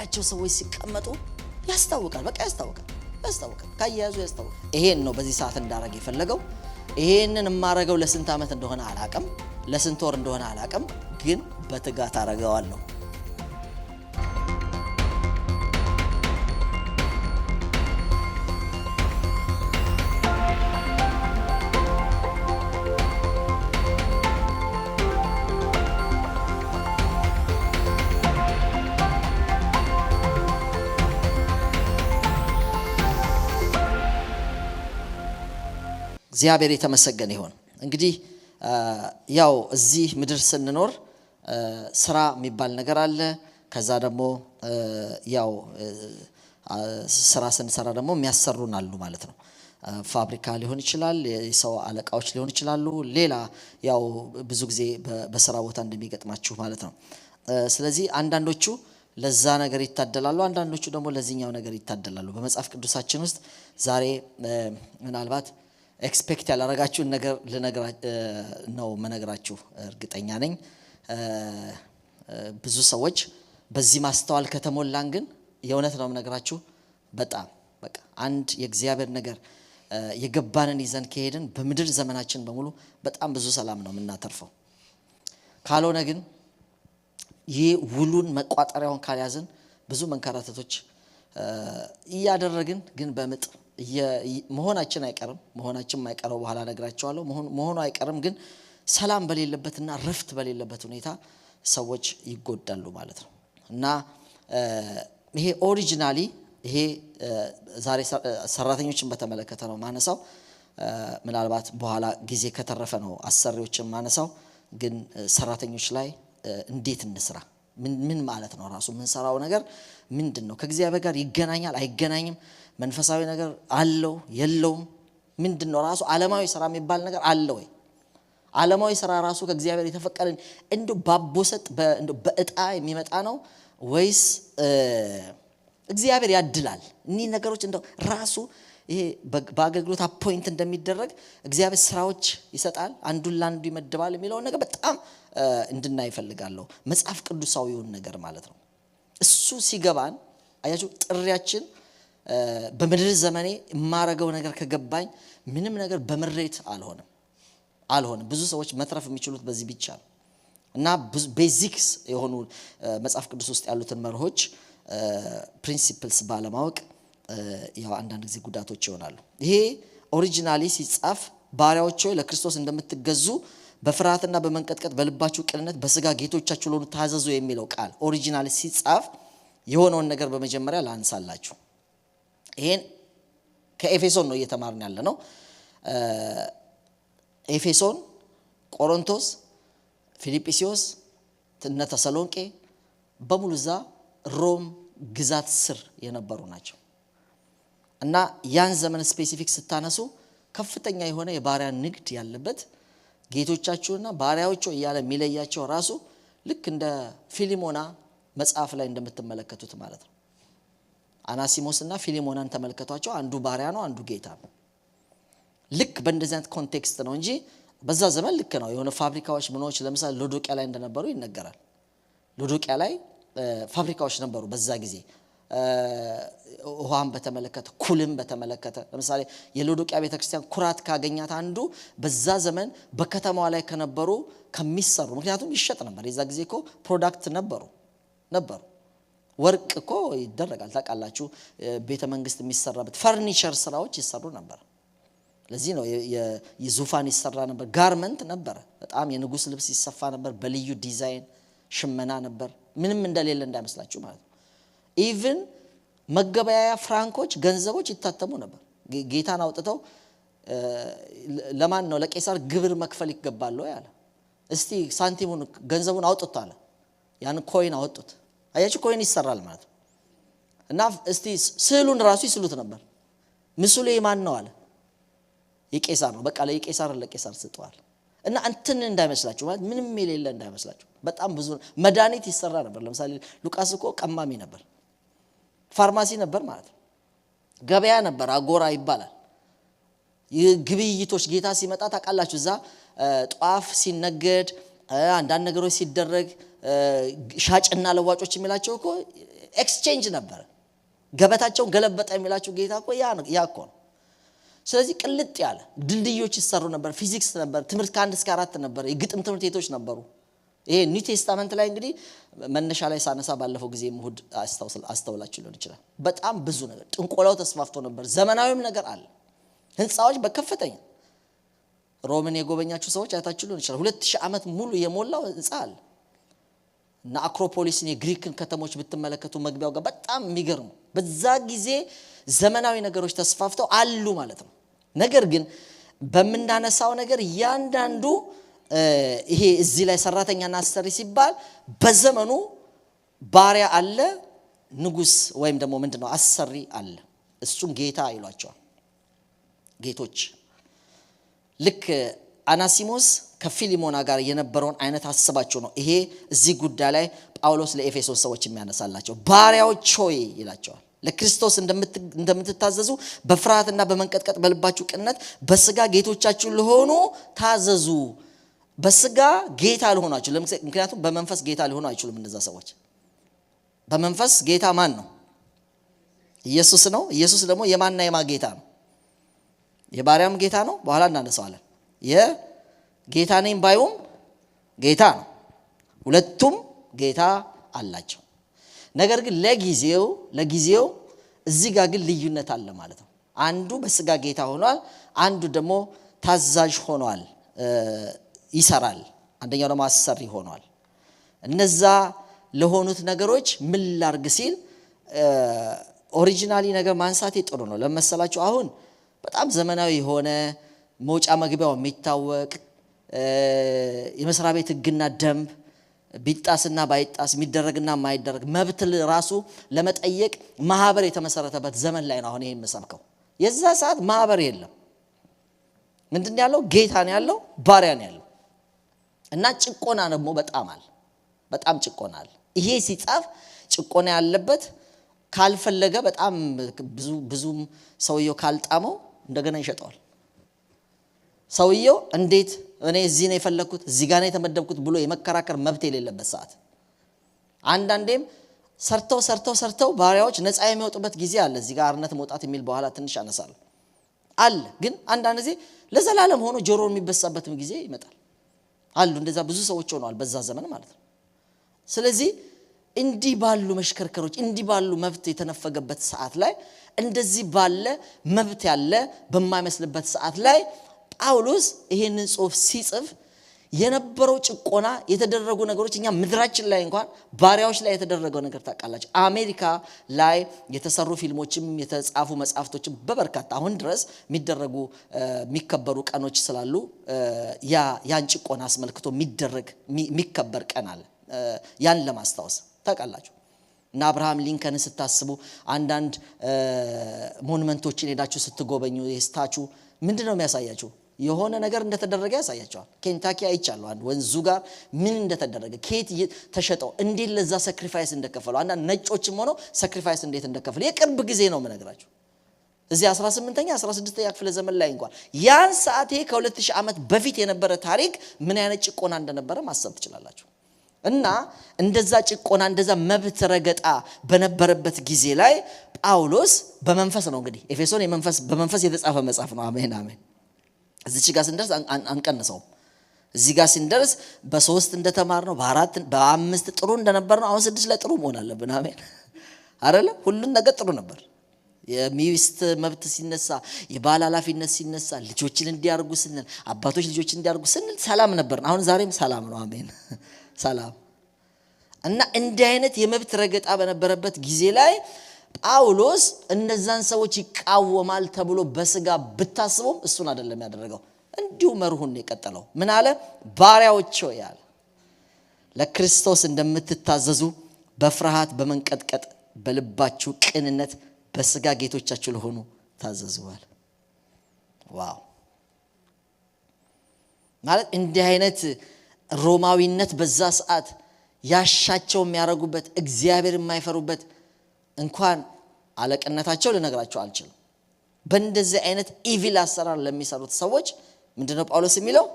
ያላቸው ሰዎች ሲቀመጡ ያስታውቃል። በቃ ያስታውቃል ካያያዙ ያስታውቃል። ይሄን ነው በዚህ ሰዓት እንዳረግ የፈለገው። ይሄንን የማረገው ለስንት ዓመት እንደሆነ አላቅም፣ ለስንት ወር እንደሆነ አላቅም፣ ግን በትጋት አረጋዋለሁ። እግዚአብሔር የተመሰገነ ይሁን። እንግዲህ ያው እዚህ ምድር ስንኖር ስራ የሚባል ነገር አለ። ከዛ ደግሞ ያው ስራ ስንሰራ ደግሞ የሚያሰሩን አሉ ማለት ነው። ፋብሪካ ሊሆን ይችላል፣ የሰው አለቃዎች ሊሆን ይችላሉ። ሌላ ያው ብዙ ጊዜ በስራ ቦታ እንደሚገጥማችሁ ማለት ነው። ስለዚህ አንዳንዶቹ ለዛ ነገር ይታደላሉ፣ አንዳንዶቹ ደግሞ ለዚህኛው ነገር ይታደላሉ። በመጽሐፍ ቅዱሳችን ውስጥ ዛሬ ምናልባት ኤክስፔክት ያላረጋችሁን ነገር ነው መነግራችሁ እርግጠኛ ነኝ። ብዙ ሰዎች በዚህ ማስተዋል ከተሞላን ግን የእውነት ነው መነግራችሁ በጣም በቃ አንድ የእግዚአብሔር ነገር የገባንን ይዘን ከሄድን በምድር ዘመናችን በሙሉ በጣም ብዙ ሰላም ነው የምናተርፈው። ካልሆነ ግን ይህ ውሉን መቋጠሪያውን ካልያዝን ብዙ መንከራተቶች እያደረግን ግን በምጥ መሆናችን አይቀርም። መሆናችን የማይቀረው በኋላ ነግራቸዋለሁ። መሆኑ አይቀርም፣ ግን ሰላም በሌለበትና ረፍት በሌለበት ሁኔታ ሰዎች ይጎዳሉ ማለት ነው። እና ይሄ ኦሪጂናሊ ይሄ ዛሬ ሰራተኞችን በተመለከተ ነው ማነሳው። ምናልባት በኋላ ጊዜ ከተረፈ ነው አሰሪዎችን ማነሳው። ግን ሰራተኞች ላይ እንዴት እንስራ? ምን ማለት ነው? ራሱ ምን ሰራው ነገር ምንድነው? ከእግዚአብሔር ጋር ይገናኛል አይገናኝም? መንፈሳዊ ነገር አለው የለውም? ምንድነው? ራሱ ዓለማዊ ስራ የሚባል ነገር አለ ወይ? ዓለማዊ ስራ ራሱ ከእግዚአብሔር የተፈቀደ እንደው ባቦሰጥ እንደው በእጣ የሚመጣ ነው ወይስ እግዚአብሔር ያድላል? እነዚህ ነገሮች እንደው ራሱ ይሄ በአገልግሎት አፖይንት እንደሚደረግ እግዚአብሔር ስራዎች ይሰጣል፣ አንዱን ለአንዱ ይመድባል የሚለው ነገር በጣም እንድናይ እፈልጋለሁ። መጽሐፍ ቅዱሳዊውን ነገር ማለት ነው። እሱ ሲገባን አያችሁ ጥሪያችን በምድር ዘመኔ የማረገው ነገር ከገባኝ ምንም ነገር በምሬት አልሆንም። ብዙ ሰዎች መትረፍ የሚችሉት በዚህ ብቻ ነው። እና ቤዚክስ የሆኑ መጽሐፍ ቅዱስ ውስጥ ያሉትን መርሆች ፕሪንሲፕልስ ባለማወቅ ያው አንዳንድ ጊዜ ጉዳቶች ይሆናሉ። ይሄ ኦሪጂናሊ ሲጻፍ ባሪያዎች ሆይ ለክርስቶስ እንደምትገዙ በፍርሃትና በመንቀጥቀጥ በልባችሁ ቅንነት በስጋ ጌቶቻችሁ ለሆኑ ታዘዙ የሚለው ቃል ኦሪጂናሊ ሲጻፍ የሆነውን ነገር በመጀመሪያ ላንሳላችሁ። ይሄን ከኤፌሶን ነው እየተማርን ያለ ነው። ኤፌሶን፣ ቆሮንቶስ፣ ፊልጵስዩስ፣ ተሰሎንቄ በሙሉ ዛ ሮም ግዛት ስር የነበሩ ናቸው። እና ያን ዘመን ስፔሲፊክ ስታነሱ ከፍተኛ የሆነ የባሪያ ንግድ ያለበት ጌቶቻችሁና ባሪያዎቹ እያለ የሚለያቸው ራሱ ልክ እንደ ፊሊሞና መጽሐፍ ላይ እንደምትመለከቱት ማለት ነው። አናሲሞስና ፊሊሞናን ተመልከቷቸው። አንዱ ባሪያ ነው፣ አንዱ ጌታ ነው። ልክ በእንደዚህ አይነት ኮንቴክስት ነው እንጂ በዛ ዘመን ልክ ነው የሆነ ፋብሪካዎች ምኖች ለምሳሌ ሎዶቅያ ላይ እንደነበሩ ይነገራል። ሎዶቅያ ላይ ፋብሪካዎች ነበሩ በዛ ጊዜ። ውሃን በተመለከተ ኩልም በተመለከተ ለምሳሌ የሎዶቅያ ቤተክርስቲያን ኩራት ካገኛት አንዱ በዛ ዘመን በከተማዋ ላይ ከነበሩ ከሚሰሩ ምክንያቱም ይሸጥ ነበር። የዛ ጊዜ እኮ ፕሮዳክት ነበሩ። ወርቅ እኮ ይደረጋል ታውቃላችሁ። ቤተ መንግስት የሚሰራበት ፈርኒቸር ስራዎች ይሰሩ ነበር። ለዚህ ነው የዙፋን ይሰራ ነበር። ጋርመንት ነበር። በጣም የንጉስ ልብስ ይሰፋ ነበር በልዩ ዲዛይን ሽመና ነበር። ምንም እንደሌለ እንዳይመስላችሁ ማለት ነው። ኢቭን መገበያያ ፍራንኮች ገንዘቦች ይታተሙ ነበር። ጌታን አውጥተው ለማን ነው ለቄሳር ግብር መክፈል ይገባል ያለ እስቲ ሳንቲሙን ገንዘቡን አውጥቷል አለ። ያን ኮይን አወጡት። አያችሁ ኮይን ይሰራል ማለት ነው። እና እስቲ ስዕሉን ራሱ ይስሉት ነበር። ምስሉ የማን ነው አለ። የቄሳር ነው። በቃ ለቄሳር ስጧል። እና እንትን እንዳይመስላችሁ ማለት ምንም የሌለ እንዳይመስላችሁ በጣም ብዙ መድኃኒት ይሰራ ነበር። ለምሳሌ ሉቃስ እኮ ቀማሚ ነበር። ፋርማሲ ነበር ማለት ነው። ገበያ ነበር፣ አጎራ ይባላል። ግብይቶች ጌታ ሲመጣ ታውቃላችሁ እዛ ጧፍ ሲነገድ አንዳንድ ነገሮች ሲደረግ ሻጭና ለዋጮች የሚላቸው እኮ ኤክስቼንጅ ነበር። ገበታቸውን ገለበጠ የሚላቸው ጌታ እኮ ያ እኮ ነው። ስለዚህ ቅልጥ ያለ ድልድዮች ይሰሩ ነበር። ፊዚክስ ነበር፣ ትምህርት ከ1 እስከ 4 ነበር፣ የግጥም ትምህርት ቤቶች ነበሩ። ይሄ ኒው ቴስታመንት ላይ እንግዲህ መነሻ ላይ ሳነሳ ባለፈው ጊዜ እሁድ አስተውላችሁ ሊሆን ይችላል። በጣም ብዙ ነገር ጥንቆላው ተስፋፍቶ ነበር። ዘመናዊም ነገር አለ። ህንጻዎች በከፍተኛ ሮምን የጎበኛችሁ ሰዎች አይታችሁ ሊሆን ይችላል። 2000 ዓመት ሙሉ የሞላው ህንጻ አለ እና አክሮፖሊስን የግሪክን ከተሞች ብትመለከቱ መግቢያው ጋር በጣም የሚገርሙ በዛ ጊዜ ዘመናዊ ነገሮች ተስፋፍተው አሉ ማለት ነው። ነገር ግን በመናነሳው ነገር ያንዳንዱ ይሄ እዚህ ላይ ሰራተኛና አሰሪ ሲባል በዘመኑ ባሪያ አለ፣ ንጉስ ወይም ደግሞ ምንድነው አሰሪ አለ። እሱም ጌታ ይሏቸዋል። ጌቶች ልክ አናሲሞስ ከፊሊሞና ጋር የነበረውን አይነት አስባቸው ነው። ይሄ እዚህ ጉዳይ ላይ ጳውሎስ ለኤፌሶን ሰዎች የሚያነሳላቸው ባሪያዎች ሆይ ይላቸዋል። ለክርስቶስ እንደምትታዘዙ በፍርሃትና በመንቀጥቀጥ በልባችሁ ቅንነት በስጋ ጌቶቻችሁ ለሆኑ ታዘዙ። በስጋ ጌታ ለሆናችሁ ምክንያቱም በመንፈስ ጌታ ሊሆኑ አይችሉም እነዛ ሰዎች። በመንፈስ ጌታ ማን ነው? ኢየሱስ ነው። ኢየሱስ ደግሞ የማንና የማ ጌታ ነው? የባሪያም ጌታ ነው። በኋላ እናነሳዋለን። የጌታ ነኝ ባዩም ጌታ ነው። ሁለቱም ጌታ አላቸው። ነገር ግን ለጊዜው እዚህ ጋር ግን ልዩነት አለ ማለት ነው። አንዱ በስጋ ጌታ ሆኗል፣ አንዱ ደግሞ ታዛዥ ሆኗል፣ ይሰራል። አንደኛው ደግሞ አሰሪ ሆኗል። እነዛ ለሆኑት ነገሮች ምን ላርግ ሲል ኦሪጂናሊ ነገር ማንሳቴ ጥሩ ነው። ለመሰላችሁ አሁን በጣም ዘመናዊ የሆነ መውጫ መግቢያው የሚታወቅ የመስሪያ ቤት ህግና ደንብ ቢጣስና ባይጣስ የሚደረግና የማይደረግ መብት ራሱ ለመጠየቅ ማህበር የተመሰረተበት ዘመን ላይ ነው አሁን ይሄን መሰብከው። የዛ ሰዓት ማህበር የለም። ምንድን ያለው? ጌታ ነው ያለው፣ ባሪያ ነው ያለው። እና ጭቆና ደግሞ በጣም ጭቆና አለ። ይሄ ሲጻፍ ጭቆና ያለበት ካልፈለገ በጣም ብዙም ሰውየው ካልጣመው እንደገና ይሸጠዋል። ሰውየው እንዴት እኔ እዚህ ነው የፈለኩት እዚህ ጋር ነው የተመደብኩት ብሎ የመከራከር መብት የሌለበት ሰዓት። አንዳንዴም ሰርተው ባሪያዎች ነፃ የሚወጡበት ጊዜ አለ። እዚህ ጋር አርነት መውጣት የሚል በኋላ ትንሽ አነሳለሁ አለ። ግን አንዳንድ ጊዜ ለዘላለም ሆኖ ጆሮ የሚበሳበትም ጊዜ ይመጣል አሉ። እንደዛ ብዙ ሰዎች ሆነዋል በዛ ዘመን ማለት ነው። ስለዚህ እንዲህ ባሉ መሽከርከሮች እንዲህ ባሉ መብት የተነፈገበት ሰዓት ላይ እንደዚህ ባለ መብት ያለ በማይመስልበት ሰዓት ላይ ጳውሎስ ይሄንን ጽሑፍ ሲጽፍ የነበረው ጭቆና የተደረጉ ነገሮች እኛ ምድራችን ላይ እንኳን ባሪያዎች ላይ የተደረገው ነገር ታውቃላችሁ። አሜሪካ ላይ የተሰሩ ፊልሞችም የተጻፉ መጽሐፍቶችም በበርካታ አሁን ድረስ የሚደረጉ የሚከበሩ ቀኖች ስላሉ ያን ጭቆና አስመልክቶ የሚከበር ቀን አለ። ያን ለማስታወስ ታውቃላችሁ። እና አብርሃም ሊንከን ስታስቡ አንዳንድ ሞኑመንቶችን ሄዳችሁ ስትጎበኙ የስታቹ ምንድነው የሚያሳያችሁ? የሆነ ነገር እንደተደረገ ያሳያቸዋል። ኬንታኪ አይቻለሁ አንድ ወንዙ ጋር ምን እንደተደረገ ከየት ተሸጠው እንዴት ለዛ ሳክሪፋይስ እንደከፈሉ አንዳንድ ነጮችም ሆነው ሳክሪፋይስ እንዴት እንደከፈሉ የቅርብ ጊዜ ነው የምነግራችሁ። እዚህ 18ኛ 16ኛ ክፍለ ዘመን ላይ እንኳን ያን ሰዓት ከ2000 ዓመት በፊት የነበረ ታሪክ ምን አይነት ጭቆና እንደነበረ ማሰብ ትችላላችሁ። እና እንደዛ ጭቆና እንደዛ መብት ረገጣ በነበረበት ጊዜ ላይ ጳውሎስ በመንፈስ ነው እንግዲህ ኤፌሶን በመንፈስ የተጻፈ መጽሐፍ ነው። አሜን አሜን። እዚህ ጋር ስንደርስ አንቀንሰው። እዚህ ጋር ስንደርስ በ3 እንደተማር ነው በ5 ጥሩ እንደነበር ነው። አሁን 6 ላይ ጥሩ መሆን አለብን። አሜን አይደለ? ሁሉን ነገር ጥሩ ነበር። የሚስት መብት ሲነሳ፣ የባል ኃላፊነት ሲነሳ፣ ልጆችን እንዲያርጉ ስንል አባቶች ልጆችን እንዲያርጉ ስንል ሰላም ነበር። አሁን ዛሬም ሰላም ነው። አሜን ሰላም። እና እንዲህ አይነት የመብት ረገጣ በነበረበት ጊዜ ላይ ጳውሎስ እነዛን ሰዎች ይቃወማል ተብሎ በስጋ ብታስበው እሱን አይደለም ያደረገው። እንዲሁ መርሁን የቀጠለው ምን አለ? ባሪያዎች ሆይ አለ ለክርስቶስ እንደምትታዘዙ በፍርሃት በመንቀጥቀጥ በልባችሁ ቅንነት በስጋ ጌቶቻችሁ ለሆኑ ታዘዙዋል። ዋው! ማለት እንዲህ አይነት ሮማዊነት በዛ ሰዓት ያሻቸው የሚያረጉበት እግዚአብሔር የማይፈሩበት እንኳን አለቅነታቸው ልነግራቸው አልችልም። በእንደዚህ አይነት ኢቪል አሰራር ለሚሰሩት ሰዎች ምንድነው ጳውሎስ የሚለው?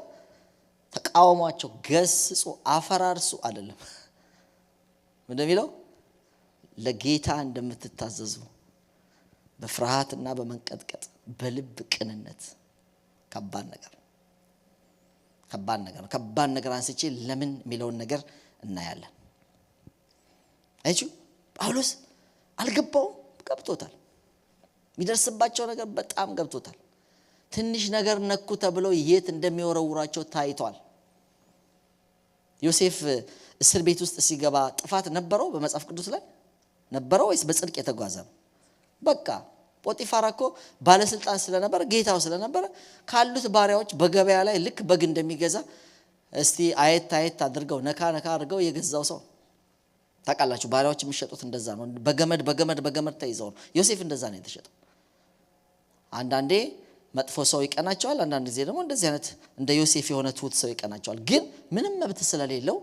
ተቃውሟቸው፣ ገስጹ፣ አፈራርሱ አይደለም። ምንድነው የሚለው? ለጌታ እንደምትታዘዙ በፍርሃትና በመንቀጥቀጥ በልብ ቅንነት። ከባድ ነገር ነው። ከባድ ነገር አንስቼ ለምን የሚለውን ነገር እናያለን። አይቹ ጳውሎስ አልገባውም፣ ገብቶታል። የሚደርስባቸው ነገር በጣም ገብቶታል። ትንሽ ነገር ነኩ ተብለው የት እንደሚወረውራቸው ታይቷል። ዮሴፍ እስር ቤት ውስጥ ሲገባ ጥፋት ነበረው? በመጽሐፍ ቅዱስ ላይ ነበረው ወይስ በጽድቅ የተጓዘ ነው? በቃ ጶጢፋራ እኮ ባለስልጣን ስለነበረ ጌታው ስለነበረ ካሉት ባሪያዎች በገበያ ላይ ልክ በግ እንደሚገዛ እስቲ አየት አድርገው ነካ አድርገው የገዛው ሰው ታውቃላችሁ። ባሪያዎች የሚሸጡት እንደዛ ነው። በገመድ ተይዘው ነው። ዮሴፍ እንደዛ ነው የተሸጠው። አንዳንዴ መጥፎ ሰው ይቀናቸዋል፣ አንዳንድ ጊዜ ደግሞ እንደዚህ አይነት እንደ ዮሴፍ የሆነ ትሁት ሰው ይቀናቸዋል። ግን ምንም መብት ስለሌለው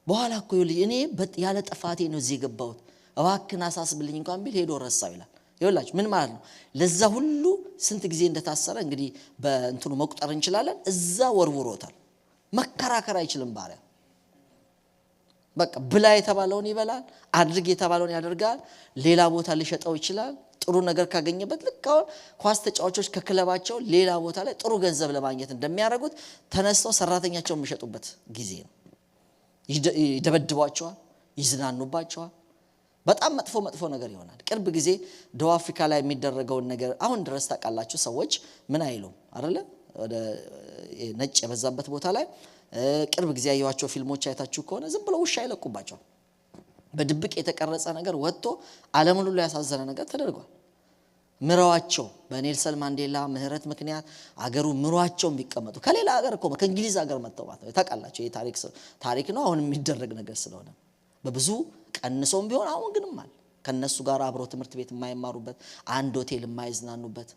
በኋላ እኮ እኔ ያለ ጥፋቴ ነው እዚህ የገባሁት፣ እባክህን አሳስብልኝ እንኳን ቢል ሄዶ ረሳው ይላል። ይኸውላችሁ ምን ማለት ነው? ለዛ ሁሉ ስንት ጊዜ እንደታሰረ እንግዲህ በእንትኑ መቁጠር እንችላለን። እዛ ወርውሮታል። መከራከር አይችልም ባሪያ። በቃ ብላ የተባለውን ይበላል፣ አድርግ የተባለውን ያደርጋል። ሌላ ቦታ ሊሸጠው ይችላል ጥሩ ነገር ካገኘበት። ልክ አሁን ኳስ ተጫዋቾች ከክለባቸው ሌላ ቦታ ላይ ጥሩ ገንዘብ ለማግኘት እንደሚያደርጉት ተነስተው ሰራተኛቸውን የሚሸጡበት ጊዜ ነው። ይደበድቧቸዋል፣ ይዝናኑባቸዋል። በጣም መጥፎ ነገር ይሆናል። ቅርብ ጊዜ ደቡብ አፍሪካ ላይ የሚደረገውን ነገር አሁን ድረስ ታውቃላችሁ። ሰዎች ምን አይሉም አይደለ? ወደ ነጭ የበዛበት ቦታ ላይ ቅርብ ጊዜ ያዩዋቸው ፊልሞች አይታችሁ ከሆነ ዝም ብለው ውሻ ይለቁባቸዋል። በድብቅ የተቀረጸ ነገር ወጥቶ ዓለምን ሁሉ ያሳዘነ ነገር ተደርጓል። ምራዋቸው በኔልሰን ማንዴላ ምህረት ምክንያት አገሩ ምሯቸው የሚቀመጡ ከሌላ ሀገር እኮ ከእንግሊዝ ሀገር መጥተው ማለት ነው። ታውቃላችሁ ይሄ ታሪክ ነው። አሁን የሚደረግ ነገር ስለሆነ በብዙ ቀንሶም ቢሆን አሁን ግንም አለ ከነሱ ጋር አብረው ትምህርት ቤት የማይማሩበት፣ አንድ ሆቴል የማይዝናኑበት፣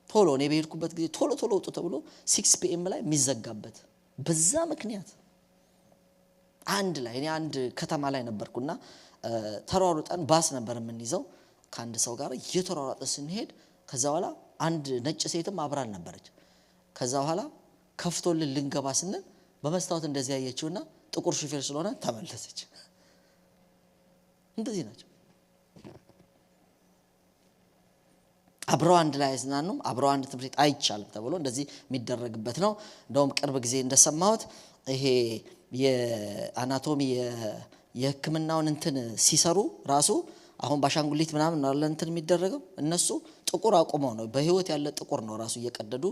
ቶሎ እኔ በሄድኩበት ጊዜ ቶሎ ወጡ ተብሎ 6 PM ላይ የሚዘጋበት በዛ ምክንያት አንድ ላይ እኔ አንድ ከተማ ላይ ነበርኩና ተሯሩጠን ባስ ነበር የምንይዘው ከአንድ ሰው ጋር እየተሯሯጠ ስንሄድ ከዛ በኋላ አንድ ነጭ ሴትም አብራን ነበረች። ከዛ በኋላ ከፍቶልን ልንገባ ስንል በመስታወት እንደዚህ ያየችውና ጥቁር ሹፌር ስለሆነ ተመለሰች። እንደዚህ ናቸው። አብረው አንድ ላይ አይዝናኑም። አብረው አንድ ትምህርት አይቻልም ተብሎ እንደዚህ የሚደረግበት ነው። እንደውም ቅርብ ጊዜ እንደሰማሁት ይሄ የአናቶሚ የሕክምናውን እንትን ሲሰሩ ራሱ አሁን ባሻንጉሊት ምናምን ነው አለ እንትን የሚደረገው እነሱ ጥቁር አቁመው ነው በህይወት ያለ ጥቁር ነው ራሱ እየቀደዱ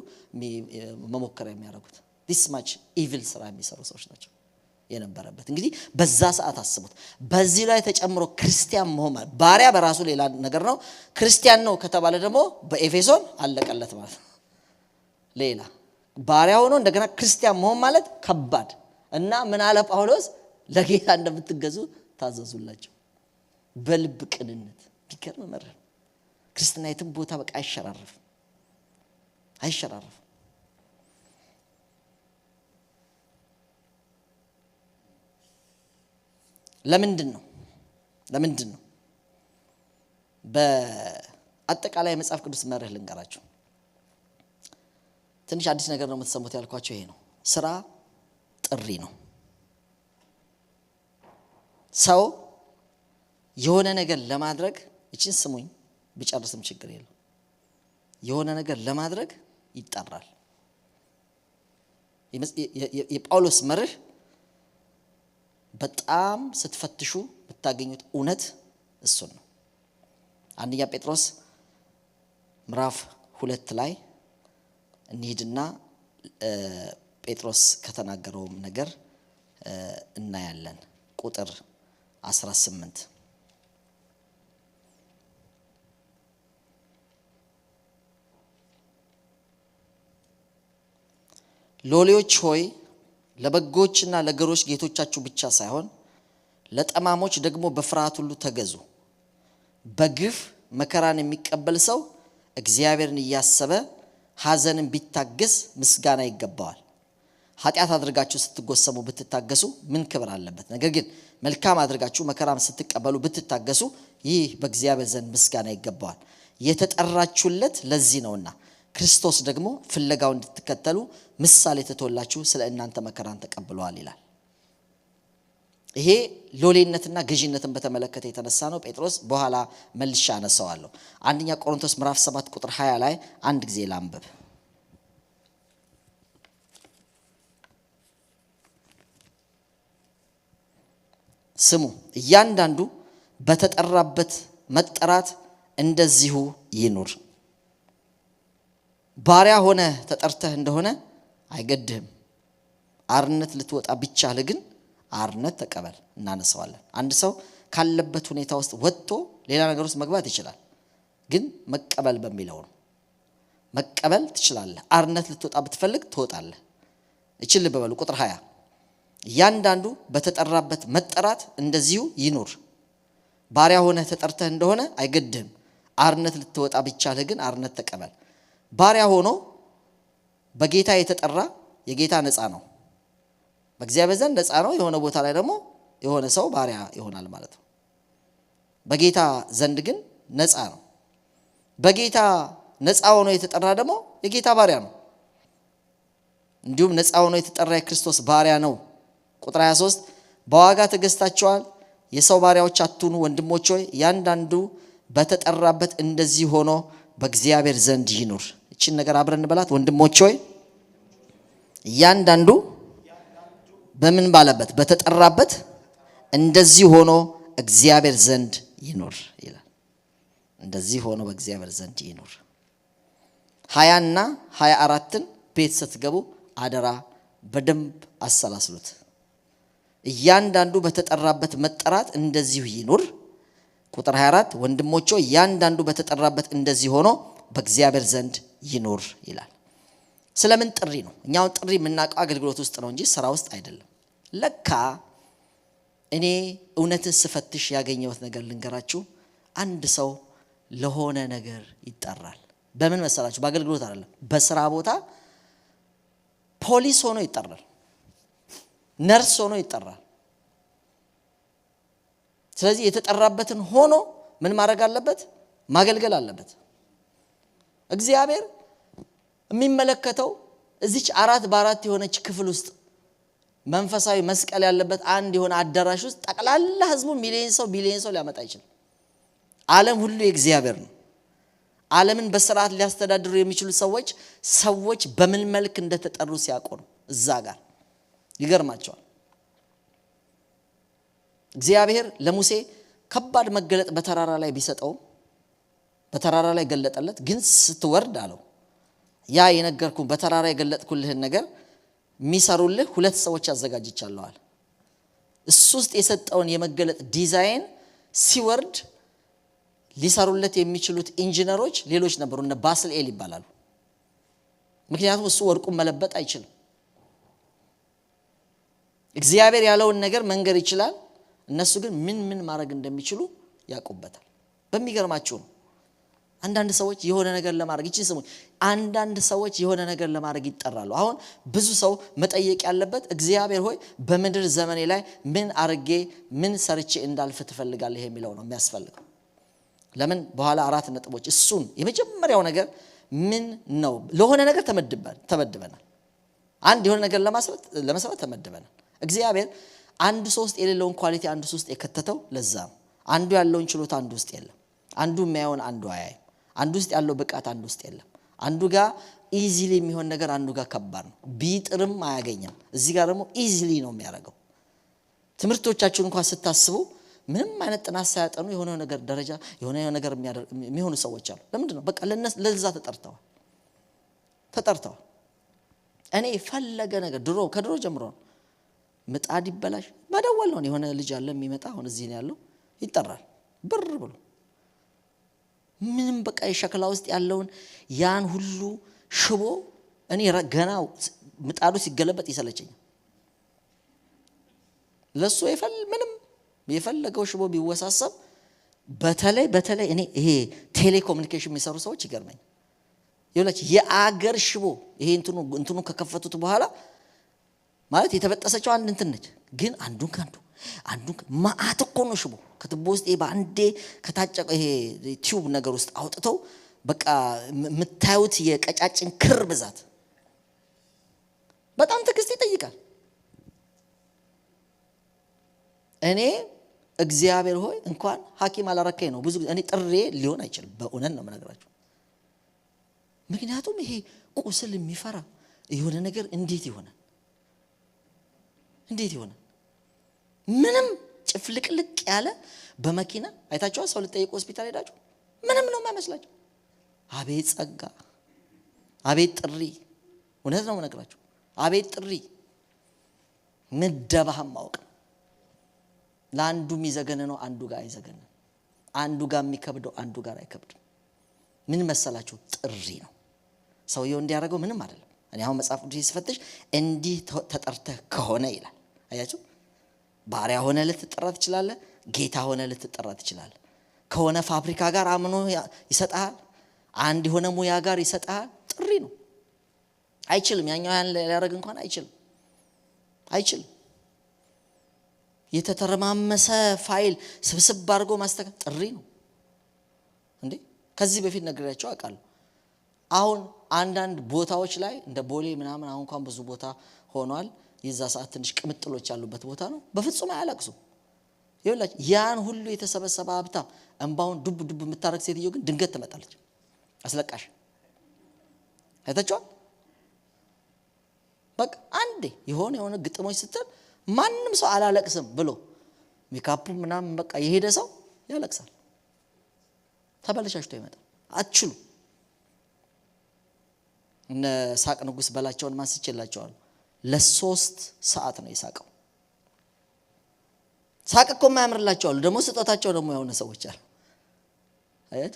መሞከሪያ የሚያደርጉት። this much evil ስራ የሚሰሩ ሰዎች ናቸው የነበረበት። እንግዲህ በዛ ሰዓት አስቡት። በዚህ ላይ ተጨምሮ ክርስቲያን መሆን ባሪያ በራሱ ሌላ ነገር ነው። ክርስቲያን ነው ከተባለ ደግሞ በኤፌሶን አለቀለት ማለት ነው። ሌላ ባሪያ ሆኖ እንደገና ክርስቲያን መሆን ማለት ከባድ እና ምን አለ ጳውሎስ? ለጌታ እንደምትገዙ ታዘዙላቸው በልብ ቅንነት። ቢገርም መረር ክርስትና የትም ቦታ በቃ አይሸራረፍ። ለምንድን ነው በአጠቃላይ መጽሐፍ ቅዱስ መርህ ልንገራችሁ። ትንሽ አዲስ ነገር ነው የምትሰሙት ያልኳችሁ ይሄ ነው። ስራ ጥሪ ነው። ሰው የሆነ ነገር ለማድረግ እቺን ስሙኝ ቢጨርስም ችግር የለም። የሆነ ነገር ለማድረግ ይጠራል። የጳውሎስ መርህ በጣም ስትፈትሹ ብታገኙት እውነት እሱን ነው። አንደኛ ጴጥሮስ ምዕራፍ 2 ላይ እንሂድና ጴጥሮስ ከተናገረው ነገር እናያለን። ቁጥር 18 ሎሌዎች ሆይ ለበጎችና ለገሮች ጌቶቻችሁ ብቻ ሳይሆን ለጠማሞች ደግሞ በፍርሃት ሁሉ ተገዙ። በግፍ መከራን የሚቀበል ሰው እግዚአብሔርን እያሰበ ሐዘንን ቢታገስ ምስጋና ይገባዋል። ኃጢአት አድርጋችሁ ስትጎሰሙ ብትታገሱ ምን ክብር አለበት? ነገር ግን መልካም አድርጋችሁ መከራም ስትቀበሉ ብትታገሱ ይህ በእግዚአብሔር ዘንድ ምስጋና ይገባዋል። የተጠራችሁለት ለዚህ ነውና ክርስቶስ ደግሞ ፍለጋው እንድትከተሉ ምሳሌ ተተወላችሁ ስለ እናንተ መከራን ተቀብሏል ይላል። ይሄ ሎሌነትና ገዢነትን በተመለከተ የተነሳ ነው። ጴጥሮስ በኋላ መልሻ አነሳዋለሁ። አንደኛ ቆሮንቶስ ምዕራፍ 7 ቁጥር 20 ላይ አንድ ጊዜ ላንብብ። ስሙ፣ እያንዳንዱ በተጠራበት መጠራት እንደዚሁ ይኑር። ባሪያ ሆነ ተጠርተህ እንደሆነ አይገድህም። አርነት ልትወጣ ቢቻልህ ግን አርነት ተቀበል። እናነሳዋለን። አንድ ሰው ካለበት ሁኔታ ውስጥ ወጥቶ ሌላ ነገር ውስጥ መግባት ይችላል፣ ግን መቀበል በሚለው ነው። መቀበል ትችላለህ። አርነት ልትወጣ ብትፈልግ ትወጣለህ። እችል በበሉ ቁጥር 20 እያንዳንዱ በተጠራበት መጠራት እንደዚሁ ይኑር። ባሪያ ሆነ ተጠርተህ እንደሆነ አይገድህም። አርነት ልትወጣ ቢቻልህ ግን አርነት ተቀበል። ባሪያ ሆኖ በጌታ የተጠራ የጌታ ነፃ ነው። በእግዚአብሔር ዘንድ ነፃ ነው። የሆነ ቦታ ላይ ደግሞ የሆነ ሰው ባሪያ ይሆናል ማለት ነው። በጌታ ዘንድ ግን ነፃ ነው። በጌታ ነፃ ሆኖ የተጠራ ደግሞ የጌታ ባሪያ ነው። እንዲሁም ነፃ ሆኖ የተጠራ የክርስቶስ ባሪያ ነው። ቁጥር 23 በዋጋ ተገዝታችኋል፣ የሰው ባሪያዎች አትሁኑ። ወንድሞች ሆይ እያንዳንዱ በተጠራበት እንደዚህ ሆኖ በእግዚአብሔር ዘንድ ይኑር። እቺን ነገር አብረን እንበላት። ወንድሞች ሆይ እያንዳንዱ በምን ባለበት በተጠራበት እንደዚህ ሆኖ እግዚአብሔር ዘንድ ይኑር ይላል። እንደዚህ ሆኖ በእግዚአብሔር ዘንድ ይኑር። 20 እና 24ን ቤት ስትገቡ አደራ በደንብ አሰላስሉት። እያንዳንዱ በተጠራበት መጠራት እንደዚሁ ይኑር። ቁጥር 24 ወንድሞች ሆይ እያንዳንዱ በተጠራበት እንደዚህ ሆኖ በእግዚአብሔር ዘንድ ይኑር ይላል። ስለምን ጥሪ ነው? እኛው ጥሪ የምናውቀው አገልግሎት ውስጥ ነው እንጂ ስራ ውስጥ አይደለም። ለካ እኔ እውነትን ስፈትሽ ያገኘሁት ነገር ልንገራችሁ። አንድ ሰው ለሆነ ነገር ይጠራል። በምን መሰላችሁ? በአገልግሎት አይደለም፣ በስራ ቦታ ፖሊስ ሆኖ ይጠራል፣ ነርስ ሆኖ ይጠራል። ስለዚህ የተጠራበትን ሆኖ ምን ማድረግ አለበት? ማገልገል አለበት። እግዚአብሔር የሚመለከተው እዚች 4 በ4 የሆነች ክፍል ውስጥ መንፈሳዊ መስቀል ያለበት አንድ የሆነ አዳራሽ ውስጥ ጠቅላላ ህዝቡ ሚሊዮን ሰው ቢሊዮን ሰው ሊያመጣ ይችላል። ዓለም ሁሉ የእግዚአብሔር ነው። ዓለምን በስርዓት ሊያስተዳድሩ የሚችሉ ሰዎች በምን መልክ እንደተጠሩ ሲያውቁ ነው። እዛ ጋር ይገርማቸዋል። እግዚአብሔር ለሙሴ ከባድ መገለጥ በተራራ ላይ ቢሰጠው በተራራ ላይ ገለጠለት። ግን ስትወርድ አለው ያ የነገርኩህ በተራራ የገለጥኩልህን ነገር የሚሰሩልህ 2 ሰዎች አዘጋጅቻለዋል። እሱ ውስጥ የሰጠውን የመገለጥ ዲዛይን ሲወርድ ሊሰሩለት የሚችሉት ኢንጂነሮች ሌሎች ነበሩ። እነ ባስልኤል ይባላሉ። ምክንያቱም እሱ ወርቁን መለበጥ አይችልም። እግዚአብሔር ያለውን ነገር መንገር ይችላል። እነሱ ግን ምን ማድረግ እንደሚችሉ ያውቁበታል። በሚገርማችሁ ነው አንዳንድ ሰዎች የሆነ ነገር ለማድረግ ይችላል። ስሙ፣ አንዳንድ ሰዎች የሆነ ነገር ለማድረግ ይጠራሉ። አሁን ብዙ ሰው መጠየቅ ያለበት እግዚአብሔር ሆይ በምድር ዘመኔ ላይ ምን አርጌ ምን ሰርቼ እንዳልፍ ትፈልጋለህ የሚለው ነው የሚያስፈልገው። ለምን በኋላ 4 ነጥቦች እሱን የመጀመሪያው ነገር ምን ነው? ለሆነ ነገር ተመድበናል። አንድ የሆነ ነገር ለመስራት ተመድበናል። እግዚአብሔር አንድ ሶስት የሌለውን ኳሊቲ አንድ ሶስት የከተተው ለዛ ነው። አንዱ ያለውን ችሎታ አንዱ ውስጥ የለም። አንዱ የሚያየውን አንዱ አያይም። አንዱ ውስጥ ያለው ብቃት አንዱ ውስጥ የለም። አንዱ ጋር ኢዚሊ የሚሆን ነገር አንዱ ጋር ከባድ ነው። ቢጥርም አያገኝም። እዚህ ጋር ደግሞ ኢዚሊ ነው የሚያደርገው። ትምህርቶቻችሁን እንኳን ስታስቡ ምንም አይነት ጥናት ሳያጠኑ የሆነ ነገር ደረጃ የሆነ ነገር የሚሆኑ ሰዎች አሉ። ለምንድን ነው? በቃ ለዛ ተጠርተዋል። እኔ ፈለገ ነገር ከድሮ ጀምሮ ነው። ምጣድ ይበላሽ መደወል ነው። የሆነ ልጅ አለ የሚመጣ አሁን እዚህ ነው ያለው፣ ይጠራል ብር ብሎ ምንም በቃ የሸክላ ውስጥ ያለውን ያን ሁሉ ሽቦ እኔ ገና ምጣዱ ሲገለበጥ ይሰለቸኛል። ለሱ ምንም የፈለገው ሽቦ ቢወሳሰብ በተለይ እኔ ይሄ ቴሌኮሙኒኬሽን የሚሰሩ ሰዎች ይገርመኝ። ይኸውላችሁ የአገር ሽቦ ይሄ እንትኑ ከከፈቱት በኋላ ማለት የተበጠሰችው አንድ እንትን ነች፣ ግን አንዱን ማአት እኮ ነው ሽቦ ከትቦ ውስጥ በአንዴ ከታጨቀ ይሄ ቲዩብ ነገር ውስጥ አውጥተው በቃ የምታዩት የቀጫጭን ክር ብዛት በጣም ትዕግስት ይጠይቃል። እኔ እግዚአብሔር ሆይ እንኳን ሐኪም አላረከኝ ነው ብዙ እኔ ጥሬ ሊሆን አይችልም በእውነት ነው የምነግራችሁ ምክንያቱም ይሄ ቁስል የሚፈራ የሆነ ነገር እንዴት ይሆናል ምንም ጭፍልቅልቅ ያለ በመኪና አይታችኋል ሰው ልጠይቅ ሆስፒታል ሄዳችሁ ምንም ነው የማይመስላችሁ አቤት ጸጋ አቤት ጥሪ እውነት ነው የምነግራችሁ አቤት ጥሪ ምደባህም ማወቅ ለአንዱ የሚዘገነ ነው አንዱ ጋር አይዘገነ አንዱ ጋር የሚከብደው አንዱ ጋር አይከብድም ምን መሰላችሁ ጥሪ ነው ሰውየው እንዲያደርገው ምንም አይደለም እኔ አሁን መጽሐፍ ቅዱስ ሲፈትሽ እንዲህ ተጠርተህ ከሆነ ይላል አያችሁ ባሪያ ሆነ ልትጠራ ትችላለህ ጌታ ሆነ ልትጠራ ትችላለህ ከሆነ ፋብሪካ ጋር አምኖ ይሰጣል አንድ የሆነ ሙያ ጋር ይሰጣል ጥሪ ነው አይችልም ያኛው ያን ሊያደርግ እንኳን አይችልም የተተረማመሰ ፋይል ስብስብ አድርጎ ማስተካከል ጥሪ ነው እንዴ ከዚህ በፊት ነግሬያቸው አውቃለሁ አሁን አንዳንድ ቦታዎች ላይ እንደ ቦሌ ምናምን አሁን እንኳን ብዙ ቦታ ሆኗል የዛ ሰዓት ትንሽ ቅምጥሎች ያሉበት ቦታ ነው በፍጹም አያለቅሱ ይኸውላችሁ ያን ሁሉ የተሰበሰበ ሀብታም እንባውን ዱብ የምታረግ ሴትዮ ግን ድንገት ትመጣለች አስለቃሽ አይታችኋል በቃ አንዴ የሆነ ግጥሞች ስትል ማንንም ሰው አላለቅስም ብሎ ሜካፑ ምናምን በቃ የሄደ ሰው ያለቅሳል ተበለሻሽቶ ይመጣል አትችሉ እነ ሳቅ ንጉስ በላቸውን ማስችላቸዋል ለ3 ሰዓት ነው የሳቀው ሳቅ እኮ ማያምርላቸዋል ደግሞ ስጦታቸው ደግሞ የሆነ ሰዎች አሉ አያት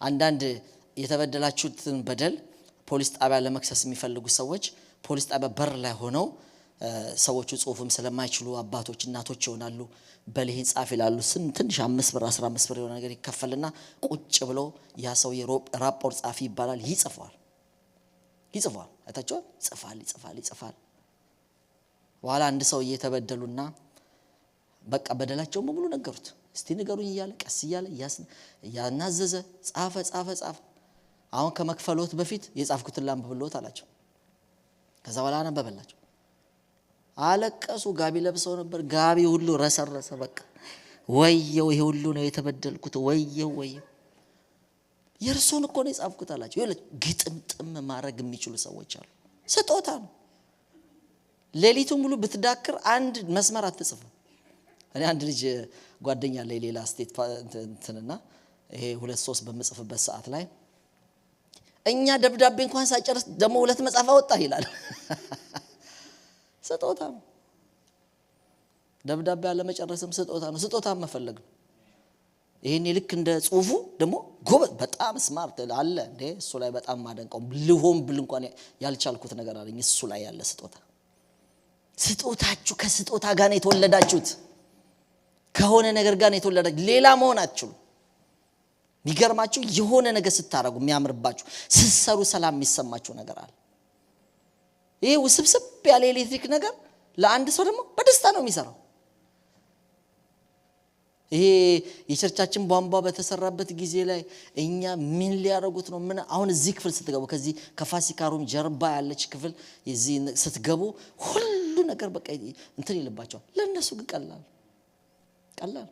አንዳንድ የተበደላችሁትን በደል ፖሊስ ጣቢያ ለመክሰስ የሚፈልጉ ሰዎች ፖሊስ ጣቢያ በር ላይ ሆነው ሰዎቹ ጽሁፍም ስለማይችሉ አባቶች እናቶች ይሆናሉ በልህን ጻፍ ይላሉ ትንሽ 5 ብር 15 ብር የሆነ ነገር ይከፈልና ቁጭ ብሎ ያ ሰው የራፖርት ጻፊ ይባላል ይጽፋል አይታችኋል ይጽፋል በኋላ አንድ ሰው እየተበደሉና በቃ በደላቸው ሙሉ ነገሩት እስቲ ንገሩኝ እያለ ቀስ እያለ ያናዘዘ ጻፈ አሁን ከመክፈሎት በፊት የጻፍኩትን ላንብብሎት አላቸው ከዛ በኋላ አነበበላቸው አለቀሱ ጋቢ ለብሰው ነበር ጋቢ ሁሉ ረሰረሰ በቃ ወየው ይሄ ሁሉ ነው የተበደልኩት ወየው የርሱን እኮ ነው የጻፍኩት አላቸው ይኸውልህ ግጥምጥም ማድረግ የሚችሉ ሰዎች አሉ ስጦታ ነው ሌሊቱን ሙሉ ብትዳክር አንድ መስመር አትጽፍም እኔ አንድ ልጅ ጓደኛ ላይ ሌላ ስቴት እንትንና ይሄ 2-3 በመጽፍበት ሰዓት ላይ እኛ ደብዳቤ እንኳን ሳይጨርስ ደሞ 2 መጽሐፍ አወጣ ይላል ስጦታ ነው ደብዳቤ ያለ መጨረስም ስጦታ መፈለግ ነው ይሄን ልክ እንደ ጽሁፉ ደሞ ጎበዝ በጣም ስማርት አለ እንዴ እሱ ላይ በጣም ማደንቀው ልሆም ብል እንኳን ያልቻልኩት ነገር አለኝ እሱ ላይ ያለ ስጦታችሁ ከስጦታ ጋር ነው የተወለዳችሁት ከሆነ ነገር ጋር ነው የተወለዳችሁት ሌላ መሆን አትችሉ ሚገርማችሁ የሆነ ነገር ስታረጉ የሚያምርባችሁ ሲሰሩ ሰላም የሚሰማችሁ ነገር አለ ይሄ ውስብስብ ያለ ኤሌክትሪክ ነገር ለአንድ ሰው ደግሞ በደስታ ነው የሚሰራው ይሄ የቸርቻችን ቧንቧ በተሰራበት ጊዜ ላይ እኛ ምን ሊያረጉት ነው ምን አሁን እዚህ ክፍል ስትገቡ ከዚህ ከፋሲካ ሩም ጀርባ ያለች ክፍል እዚህ ስትገቡ ሁሉ ነገር በቃ እንትን ይልባቸዋል ለነሱ ግን ቀላል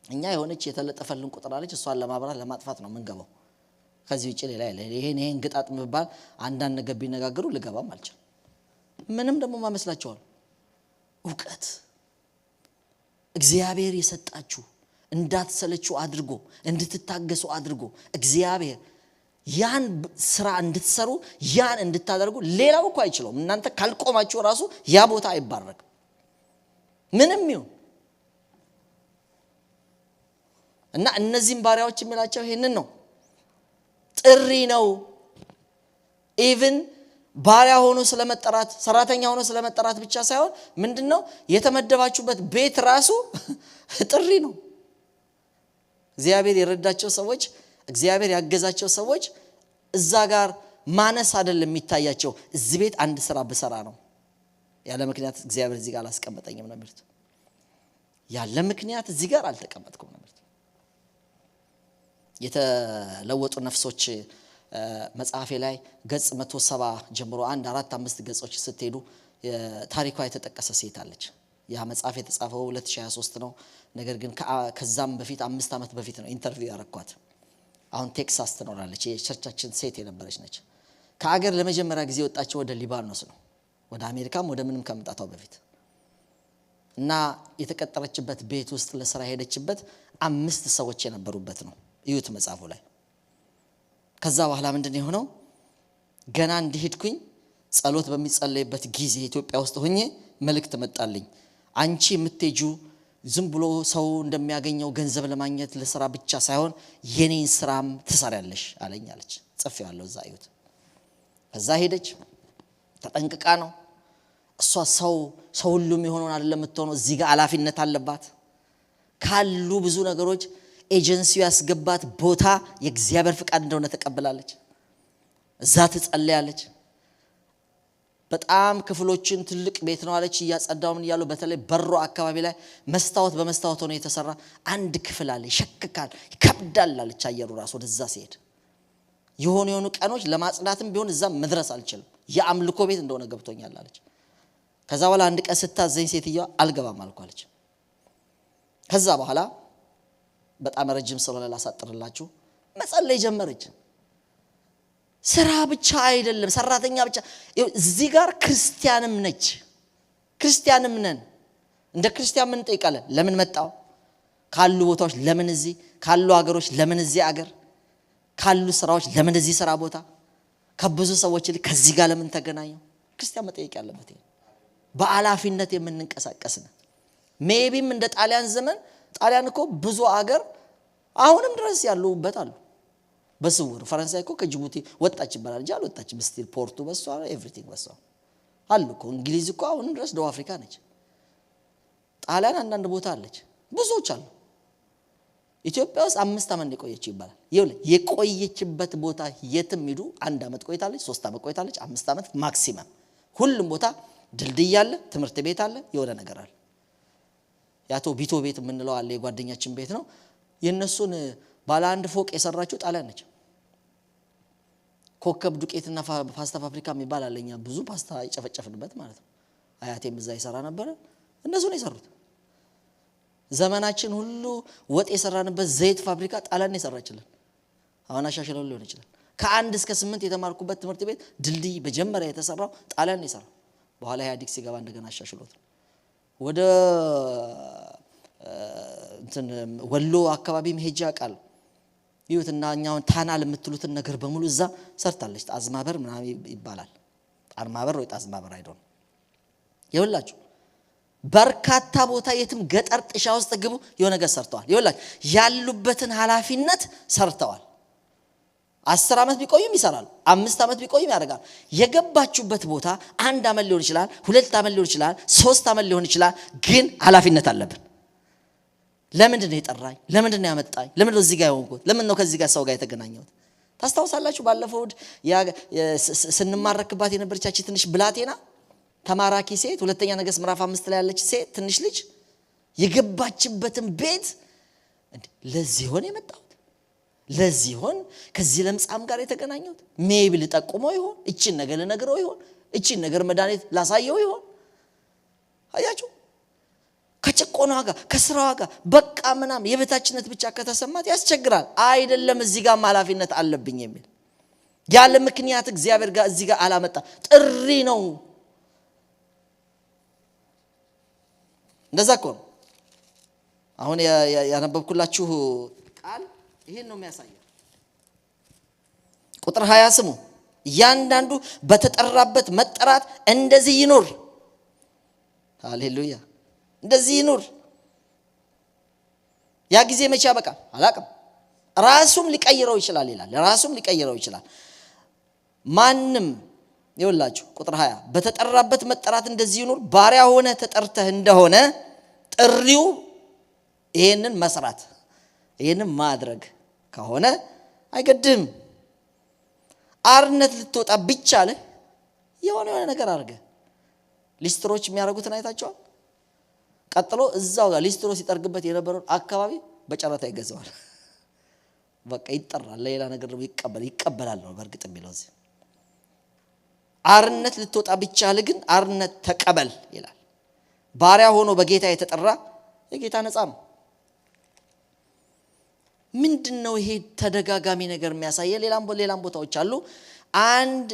እኛ የሆነች የተለጠፈልን ቁጥር አለች እሷን ለማብራት ለማጥፋት ነው መንገባው ከዚህ ውጪ ሌላ ይሄን ግጣጥ መባል አንዳንድ ነገር ቢነጋገሩ ልገባም አልቻል ምንም ደግሞ ማመስላቸዋል ዕውቀት እግዚአብሔር የሰጣችሁ እንዳትሰለቹ አድርጎ እንድትታገሱ አድርጎ እግዚአብሔር ያን ስራ እንድትሰሩ ያን እንድታደርጉ ሌላው እኮ አይችልም እናንተ ካልቆማችሁ ራሱ ያ ቦታ አይባረክም ምንም ይሁን እና እነዚህም ባሪያዎች የሚላቸው ይሄንን ነው ጥሪ ነው ኢቭን ባሪያ ሆኖ ስለመጠራት ሰራተኛ ሆኖ ስለመጠራት ብቻ ሳይሆን ምንድነው የተመደባችሁበት ቤት ራሱ ጥሪ ነው እግዚአብሔር የረዳቸው ሰዎች እግዚአብሔር ያገዛቸው ሰዎች እዛ ጋር ማነስ አይደለም የሚታያቸው እዚህ ቤት አንድ ስራ በሰራ ነው ያለ ምክንያት እግዚአብሔር እዚህ ጋር አላስቀመጠኝም ነው ማለት ያለ ምክንያት እዚህ ጋር አልተቀመጥኩም ነው ማለት የተለወጡ ነፍሶች መጽሐፌ ላይ ገጽ 170 ጀምሮ 1-4-5 ገጾች ስትሄዱ ታሪኳ የተጠቀሰ ሴት አለች። ያ መጽሐፍ የተጻፈው 2023 ነው። ነገር ግን ከዛም በፊት 5 ዓመት በፊት ነው ኢንተርቪው ያረኳት። አሁን ቴክሳስ ትኖራለች። የቸርቻችን ሴት የነበረች ነች። ከአገር ለመጀመሪያ ጊዜ ወጣችው ወደ ሊባኖስ ነው። ወደ አሜሪካም ወደ ምንም ከመጣታው በፊት እና የተቀጠረችበት ቤት ውስጥ ለሥራ ሄደችበት 5 ሰዎች የነበሩበት ነው። እዩት መጽሐፉ ላይ። ከዛ በኋላ ምንድነው የሆነው? ገና እንዲሄድኩኝ ጸሎት በሚጸለይበት ጊዜ ኢትዮጵያ ውስጥ ሆኜ መልእክት መጣልኝ። አንቺ የምትሄጂው ዝም ብሎ ሰው እንደሚያገኘው ገንዘብ ለማግኘት ለሥራ ብቻ ሳይሆን የኔን ስራም ትሰሪያለሽ አለኝ አለች። ጽፌዋለሁ እዛ እዩት። ከዛ ሄደች። ተጠንቅቃ ነው እሷ ሰው ሁሉም ይሆነውን አይደለም የምትሆነው። እዚህ ጋር ኃላፊነት አለባት። ካሉ ብዙ ነገሮች ኤጀንሲው ያስገባት ቦታ የእግዚአብሔር ፍቃድ እንደሆነ ተቀበላለች። እዛ ትጸልያለች። በጣም ክፍሎችን ትልቅ ቤት ነው አለች። እያጸዳው ምን ያለው በተለይ በሮ አካባቢ ላይ መስታወት በመስታወት ሆኖ የተሰራ አንድ ክፍል አለ። ይሸክካል፣ ይከብዳል አለች። አየሩ ራስ ወደዛ ሲሄድ የሆኑ ቀኖች ለማጽዳትም ቢሆን እዛ መድረስ አልችልም። የአምልኮ ቤት እንደሆነ ገብቶኛል አለች። ከዛ በኋላ አንድ ቀን ስታዘኝ ሴትየዋ አልገባም አልኳለች። ከዛ በኋላ በጣም ረጅም ስለሆነ ላሳጥርላችሁ መጸለይ ጀመረች። ስራ ብቻ አይደለም፣ ሰራተኛ ብቻ እዚህ ጋር ክርስቲያንም ነች። ክርስቲያንም ነን። እንደ ክርስቲያን ምን ጠይቃለን? ለምን መጣው? ካሉ ቦታዎች ለምን እዚህ? ካሉ ሀገሮች ለምን እዚህ ሀገር? ካሉ ስራዎች ለምን እዚህ ስራ ቦታ? ከብዙ ሰዎች ከዚህ ጋር ለምን ተገናኘው? ክርስቲያን መጠየቅ ያለበት ይሄ። በአላፊነት የምንንቀሳቀስ ነው። ሜቢም እንደ ጣሊያን ዘመን ጣሊያን እኮ ብዙ ሀገር አሁንም ድረስ ያሉበት አሉ። በስውር ፈረንሳይ እኮ ከጅቡቲ ወጣች ይባላል እንጂ አልወጣችም። ስቲል ፖርቱ በሷ ኤቭሪቲንግ በሷ አሉ እኮ። እንግሊዝ እኮ አሁንም ድረስ ደቡብ አፍሪካ ነች። ጣሊያን አንዳንድ ቦታ አለች፣ ብዙዎች አሉ። ኢትዮጵያ ውስጥ 5 ዓመት የቆየች ይባላል። የቆየችበት ቦታ የትም ሄዱ 1 ዓመት ቆይታለች፣ 3 ዓመት ቆይታለች፣ 5 ዓመት ማክሲመም። ሁሉም ቦታ ድልድይ አለ፣ ትምህርት ቤት አለ፣ የሆነ ነገር አለ። ያቶ ቢቶ ቤት የምንለው አለ፣ የጓደኛችን ቤት ነው። የነሱን ባለ 1 ፎቅ የሰራችው ጣሊያን ነች። ኮከብ ዱቄትና ፓስታ ፋብሪካ የሚባል አለኛ ብዙ ፓስታ ይጨፈጨፍንበት ማለት ነው። አያቴም እዛ ይሰራ ነበር። እነሱ ነው የሰሩት። ዘመናችን ሁሉ ወጥ የሰራንበት ዘይት ፋብሪካ ጣሊያን የሰራችልን። አሁን አሻሽለው ሊሆን ይችላል። ከ1 እስከ 8 የተማርኩበት ትምህርት ቤት ድልድይ በመጀመሪያ የተሰራው ጣሊያን ነው የሰራው። በኋላ ኢህአዲግ ሲገባ እንደገና አሻሽሎት ወደ ወሎ አካባቢ ሄጄ አውቃለሁ። ይሁትና እኛውን ታናል የምትሉትን ነገር በሙሉ እዛ ሰርታለች። ጣዝማበር ምናምን ይባላል። ጣዝማበር ወይ ጣዝማበር አይደለም። ይኸውላችሁ በርካታ ቦታ የትም ገጠር ጥሻ ውስጥ ግቡ የሆነ ነገር ሰርተዋል። ይኸውላችሁ ያሉበትን ኃላፊነት ሰርተዋል። 10 ዓመት ቢቆዩም ይሰራሉ፣ 5 ዓመት ቢቆዩም ያደርጋሉ። የገባችሁበት ቦታ 1 ዓመት ሊሆን ይችላል፣ 2 ዓመት ሊሆን ይችላል፣ 3 ዓመት ሊሆን ይችላል። ግን ኃላፊነት አለብን። ለምንድን ነው የጠራኝ? ለምንድን ነው ያመጣኝ? ለምንድን ነው እዚህ ጋር የሆንኩት? ለምን ነው ከዚህ ጋር ሰው ጋር የተገናኘሁት? ታስታውሳላችሁ? ባለፈው ስንማረክባት የነበረቻች ትንሽ ብላቴና ተማራኪ ሴት 2ኛ ነገሥት ምዕራፍ 5 ላይ ያለች ሴት ትንሽ ልጅ የገባችበትን ቤት ለዚህ ሆነ የመጣሁት፣ ለዚህ ሆነ ከዚህ ለምጻም ጋር የተገናኘሁት። ሜቢ ልጠቁመው ይሆን? እቺን ነገር ልነግረው ይሆን? እቺን ነገር መድኃኒት ላሳየው ይሆን? አያችሁ? ከጭቆና ጋር ከስራዋ ጋር በቃ ምናምን የበታችነት ብቻ ከተሰማት ያስቸግራል። አይደለም እዚህ ጋር ኃላፊነት አለብኝ የሚል ያለ ምክንያት እግዚአብሔር ጋር እዚህ ጋር አላመጣ። ጥሪ ነው። እንደዛ እኮ ነው። አሁን ያነበብኩላችሁ ቃል ይሄን ነው የሚያሳየው። ቁጥር 20 ስሙ። እያንዳንዱ በተጠራበት መጠራት እንደዚህ ይኑር። ሃሌሉያ። እንደዚህ ይኑር። ያ ጊዜ መቼ ያበቃል አላውቅም። ራሱም ሊቀይረው ይችላል ይላል። ራሱም ሊቀይረው ይችላል። ማንም ይኸውላችሁ ቁጥር 20 በተጠራበት መጠራት እንደዚህ ይኑር። ባሪያ ሆነ ተጠርተህ እንደሆነ ጥሪው ይሄንን መስራት ይሄንን ማድረግ ከሆነ አይገድም። አርነት ልትወጣ ቢቻል የሆነ ነገር አድርገ ሊስትሮች የሚያደርጉትን አይታቸዋል። ቀጥሎ እዛው ጋር ሊስትሮ ሲጠርግበት የነበረውን አካባቢ በጨረታ ይገዛዋል። በቃ ይጠራል። ሌላ ነገር ይቀበላል ነው በእርግጥ የሚለው እዚህ አርነት ልትወጣ ቢቻል ግን አርነት ተቀበል ይላል። ባሪያ ሆኖ በጌታ የተጠራ የጌታ ነፃ ነው። ምንድነው ይሄ ተደጋጋሚ ነገር የሚያሳየው? ሌላም ቦታዎች አሉ። አንድ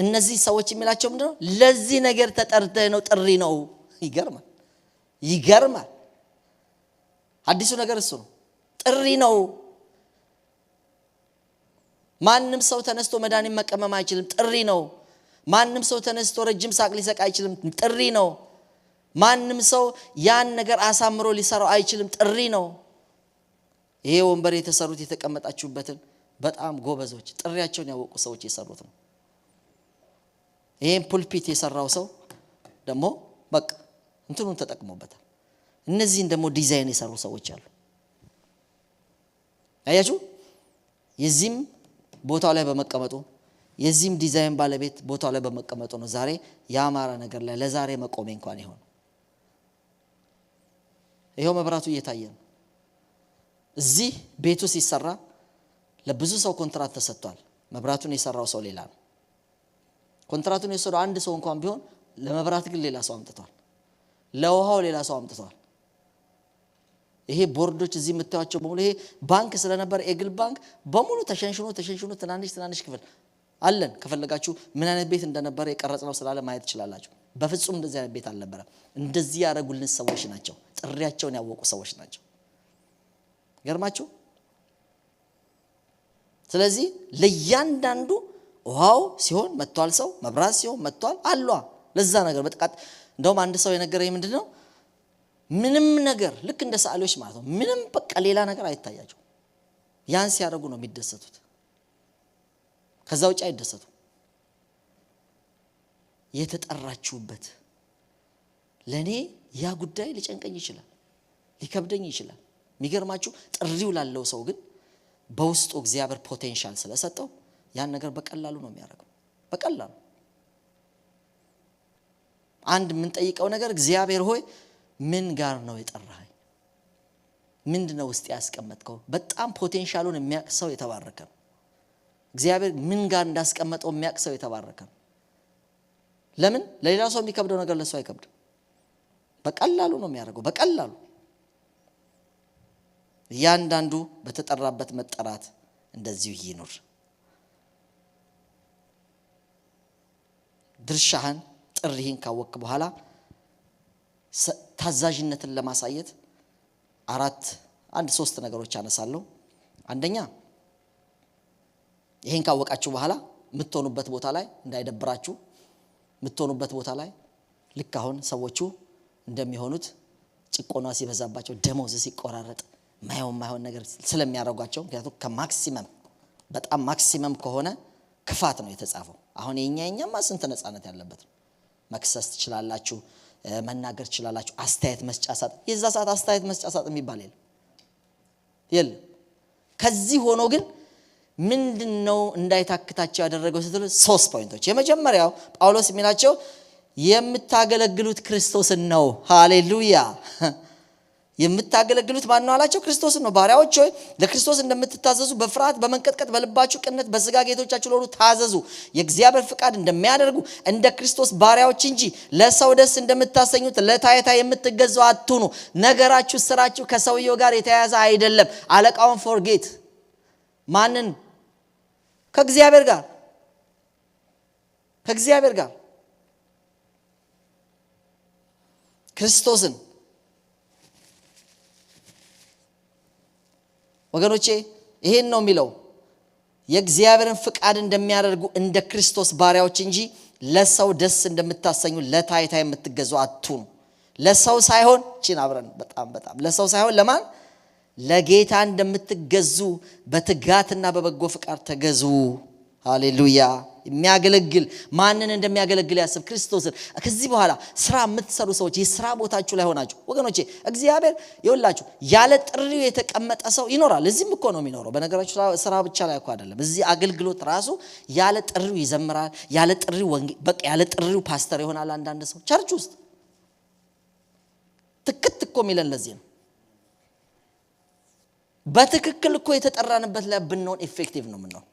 እነዚህ ሰዎች የሚላቸው ምንድነው? ለዚህ ነገር ተጠርተህ ነው፣ ጥሪ ነው። ይገርማል። አዲሱ ነገር እሱ ነው፣ ጥሪ ነው። ማንም ሰው ተነስቶ መድኃኒት መቀመም አይችልም፣ ጥሪ ነው። ማንም ሰው ተነስቶ ረጅም ሳቅ ሊሰቅ አይችልም፣ ጥሪ ነው። ማንም ሰው ያን ነገር አሳምሮ ሊሰራው አይችልም፣ ጥሪ ነው። ይሄ ወንበር የተሰሩት የተቀመጣችሁበትን በጣም ጎበዞች ጥሪያቸውን ያወቁ ሰዎች የሰሩት ነው። ይሄን ፑልፒት የሰራው ሰው ደግሞ በቃ እንትኑን ተጠቅሞበታል። እነዚህን ደግሞ ዲዛይን የሰሩ ሰዎች አሉ። አያችሁ? የዚህም ቦታው ላይ በመቀመጡ የዚህም ዲዛይን ባለቤት ቦታው ላይ በመቀመጡ ነው ዛሬ ያማረ ነገር ላይ ለዛሬ መቆሜ እንኳን ይሆን። ይሄው መብራቱ እየታየ ነው። እዚህ ቤቱ ሲሰራ ለብዙ ሰው ኮንትራት ተሰጥቷል። መብራቱን የሰራው ሰው ሌላ ነው። ኮንትራቱን የሰራው አንድ ሰው እንኳን ቢሆን ለመብራት ግን ሌላ ሰው አምጥቷል። ለውሃው ሌላ ሰው አምጥቷል። ይሄ ቦርዶች እዚህ የምታዩቸው በሙሉ ይሄ ባንክ ስለነበር ኤግል ባንክ በሙሉ ተሸንሽኖ ትናንሽ ክፍል አለን። ከፈለጋችሁ ምን አይነት ቤት እንደነበረ የቀረጽነው ስላለ ማየት ትችላላችሁ። በፍጹም እንደዚህ አይነት ቤት አልነበረም። እንደዚህ ያደረጉልን ሰዎች ናቸው። ጥሪያቸውን ያወቁ ሰዎች ናቸው። ገርማችሁ? ስለዚህ ለእያንዳንዱ ውሃው ሲሆን መጥቷል፣ ሰው መብራት ሲሆን መጥቷል አሏ። ለዛ ነገር በጥቃት እንደውም አንድ ሰው የነገረኝ ምንድነው ምንም ነገር ልክ እንደ ሰዓሊዎች ማለት ነው ምንም በቃ ሌላ ነገር አይታያቸው። ያን ሲያደርጉ ነው የሚደሰቱት። ከዛ ውጭ አይደሰቱ። የተጠራችሁበት ለኔ ያ ጉዳይ ሊጨንቀኝ ይችላል፣ ሊከብደኝ ይችላል። የሚገርማችሁ ጥሪው ላለው ሰው ግን በውስጡ እግዚአብሔር ፖቴንሻል ስለሰጠው ያን ነገር በቀላሉ ነው የሚያደርገው። በቀላሉ አንድ ምን ጠይቀው ነገር እግዚአብሔር ሆይ ምን ጋር ነው የጠራኸኝ? ምንድነው ውስጥ ያስቀመጥከው? በጣም ፖቴንሻሉን የሚያቅሰው የተባረከ ነው። እግዚአብሔር ምን ጋር እንዳስቀመጠው የሚያቅሰው የተባረከ ነው። ለምን ለሌላ ሰው የሚከብደው ነገር ለሱ አይከብድም። በቀላሉ ነው የሚያደርገው። በቀላሉ ያንዳንዱ በተጠራበት መጠራት እንደዚሁ ይኖር። ድርሻህን ጥሪህን ካወቅ በኋላ ታዛዥነትን ለማሳየት ሶስት ነገሮች አነሳለሁ። አንደኛ ይሄን ካወቃችሁ በኋላ የምትሆኑበት ቦታ ላይ እንዳይደብራችሁ፣ የምትሆኑበት ቦታ ላይ ልክ አሁን ሰዎቹ እንደሚሆኑት ጭቆና ሲበዛባቸው ደሞዝ ሲቆራረጥ ማይሆን ነገር ስለሚያረጋቸው ምክንያቱም ከማክሲመም በጣም ማክሲመም ከሆነ ክፋት ነው የተጻፈው። አሁን የኛማ ስንት ነፃነት ያለበት ነው። መክሰስ ትችላላችሁ፣ መናገር ትችላላችሁ፣ አስተያየት መስጫ ሳጥ የዛ ሰዓት አስተያየት መስጫ ሳጥ የሚባል የለም። ከዚህ ሆኖ ግን ምንድነው እንዳይታክታቸው ያደረገው ስትሉ 3 ፖይንቶች። የመጀመሪያው ጳውሎስ የሚላቸው የምታገለግሉት ክርስቶስን ነው። ሃሌሉያ! የምታገለግሉት ማን ነው አላቸው? ክርስቶስን ነው። ባሪያዎች ሆይ ለክርስቶስ እንደምትታዘዙ በፍርሃት በመንቀጥቀጥ በልባችሁ ቅንነት በስጋ ጌቶቻችሁ ለሆኑ ታዘዙ። የእግዚአብሔር ፍቃድ እንደሚያደርጉ እንደ ክርስቶስ ባሪያዎች እንጂ ለሰው ደስ እንደምታሰኙት ለታይታ የምትገዙ አትሁኑ። ነገራችሁ፣ ስራችሁ ከሰውየው ጋር የተያያዘ አይደለም። አለቃውን ፎርጌት ማንን? ከእግዚአብሔር ጋር ክርስቶስን። ወገኖቼ ይሄን ነው የሚለው የእግዚአብሔርን ፍቃድ እንደሚያደርጉ እንደ ክርስቶስ ባሪያዎች እንጂ ለሰው ደስ እንደምታሰኙ ለታይታ የምትገዙ አትሁኑ። ለሰው ሳይሆን ቺን አብረን በጣም ለሰው ሳይሆን ለማን? ለጌታ እንደምትገዙ በትጋትና በበጎ ፍቃድ ተገዙ። ሃሌሉያ! የሚያገለግል ማንን እንደሚያገለግል ያስብ? ክርስቶስን። ከዚህ በኋላ ስራ የምትሰሩ ሰዎች የስራ ቦታችሁ ላይ ሆናችሁ ወገኖቼ እግዚአብሔር ይወላችሁ ያለ ጥሪው የተቀመጠ ሰው ይኖራል። እዚህም እኮ ነው የሚኖረው። በነገራችሁ ስራ ብቻ ላይ እኮ አይደለም። እዚህ አገልግሎት ራሱ ያለ ጥሪው ይዘምራል፣ ያለ ጥሪው በቃ ያለ ጥሪው ፓስተር ይሆናል። አንዳንድ ሰው ቸርች ውስጥ ትክክት እኮ የሚለን ለዚህ ነው። በትክክል እኮ የተጠራንበት ላይ ብንሆን ኢፌክቲቭ ነው የምንሆነው።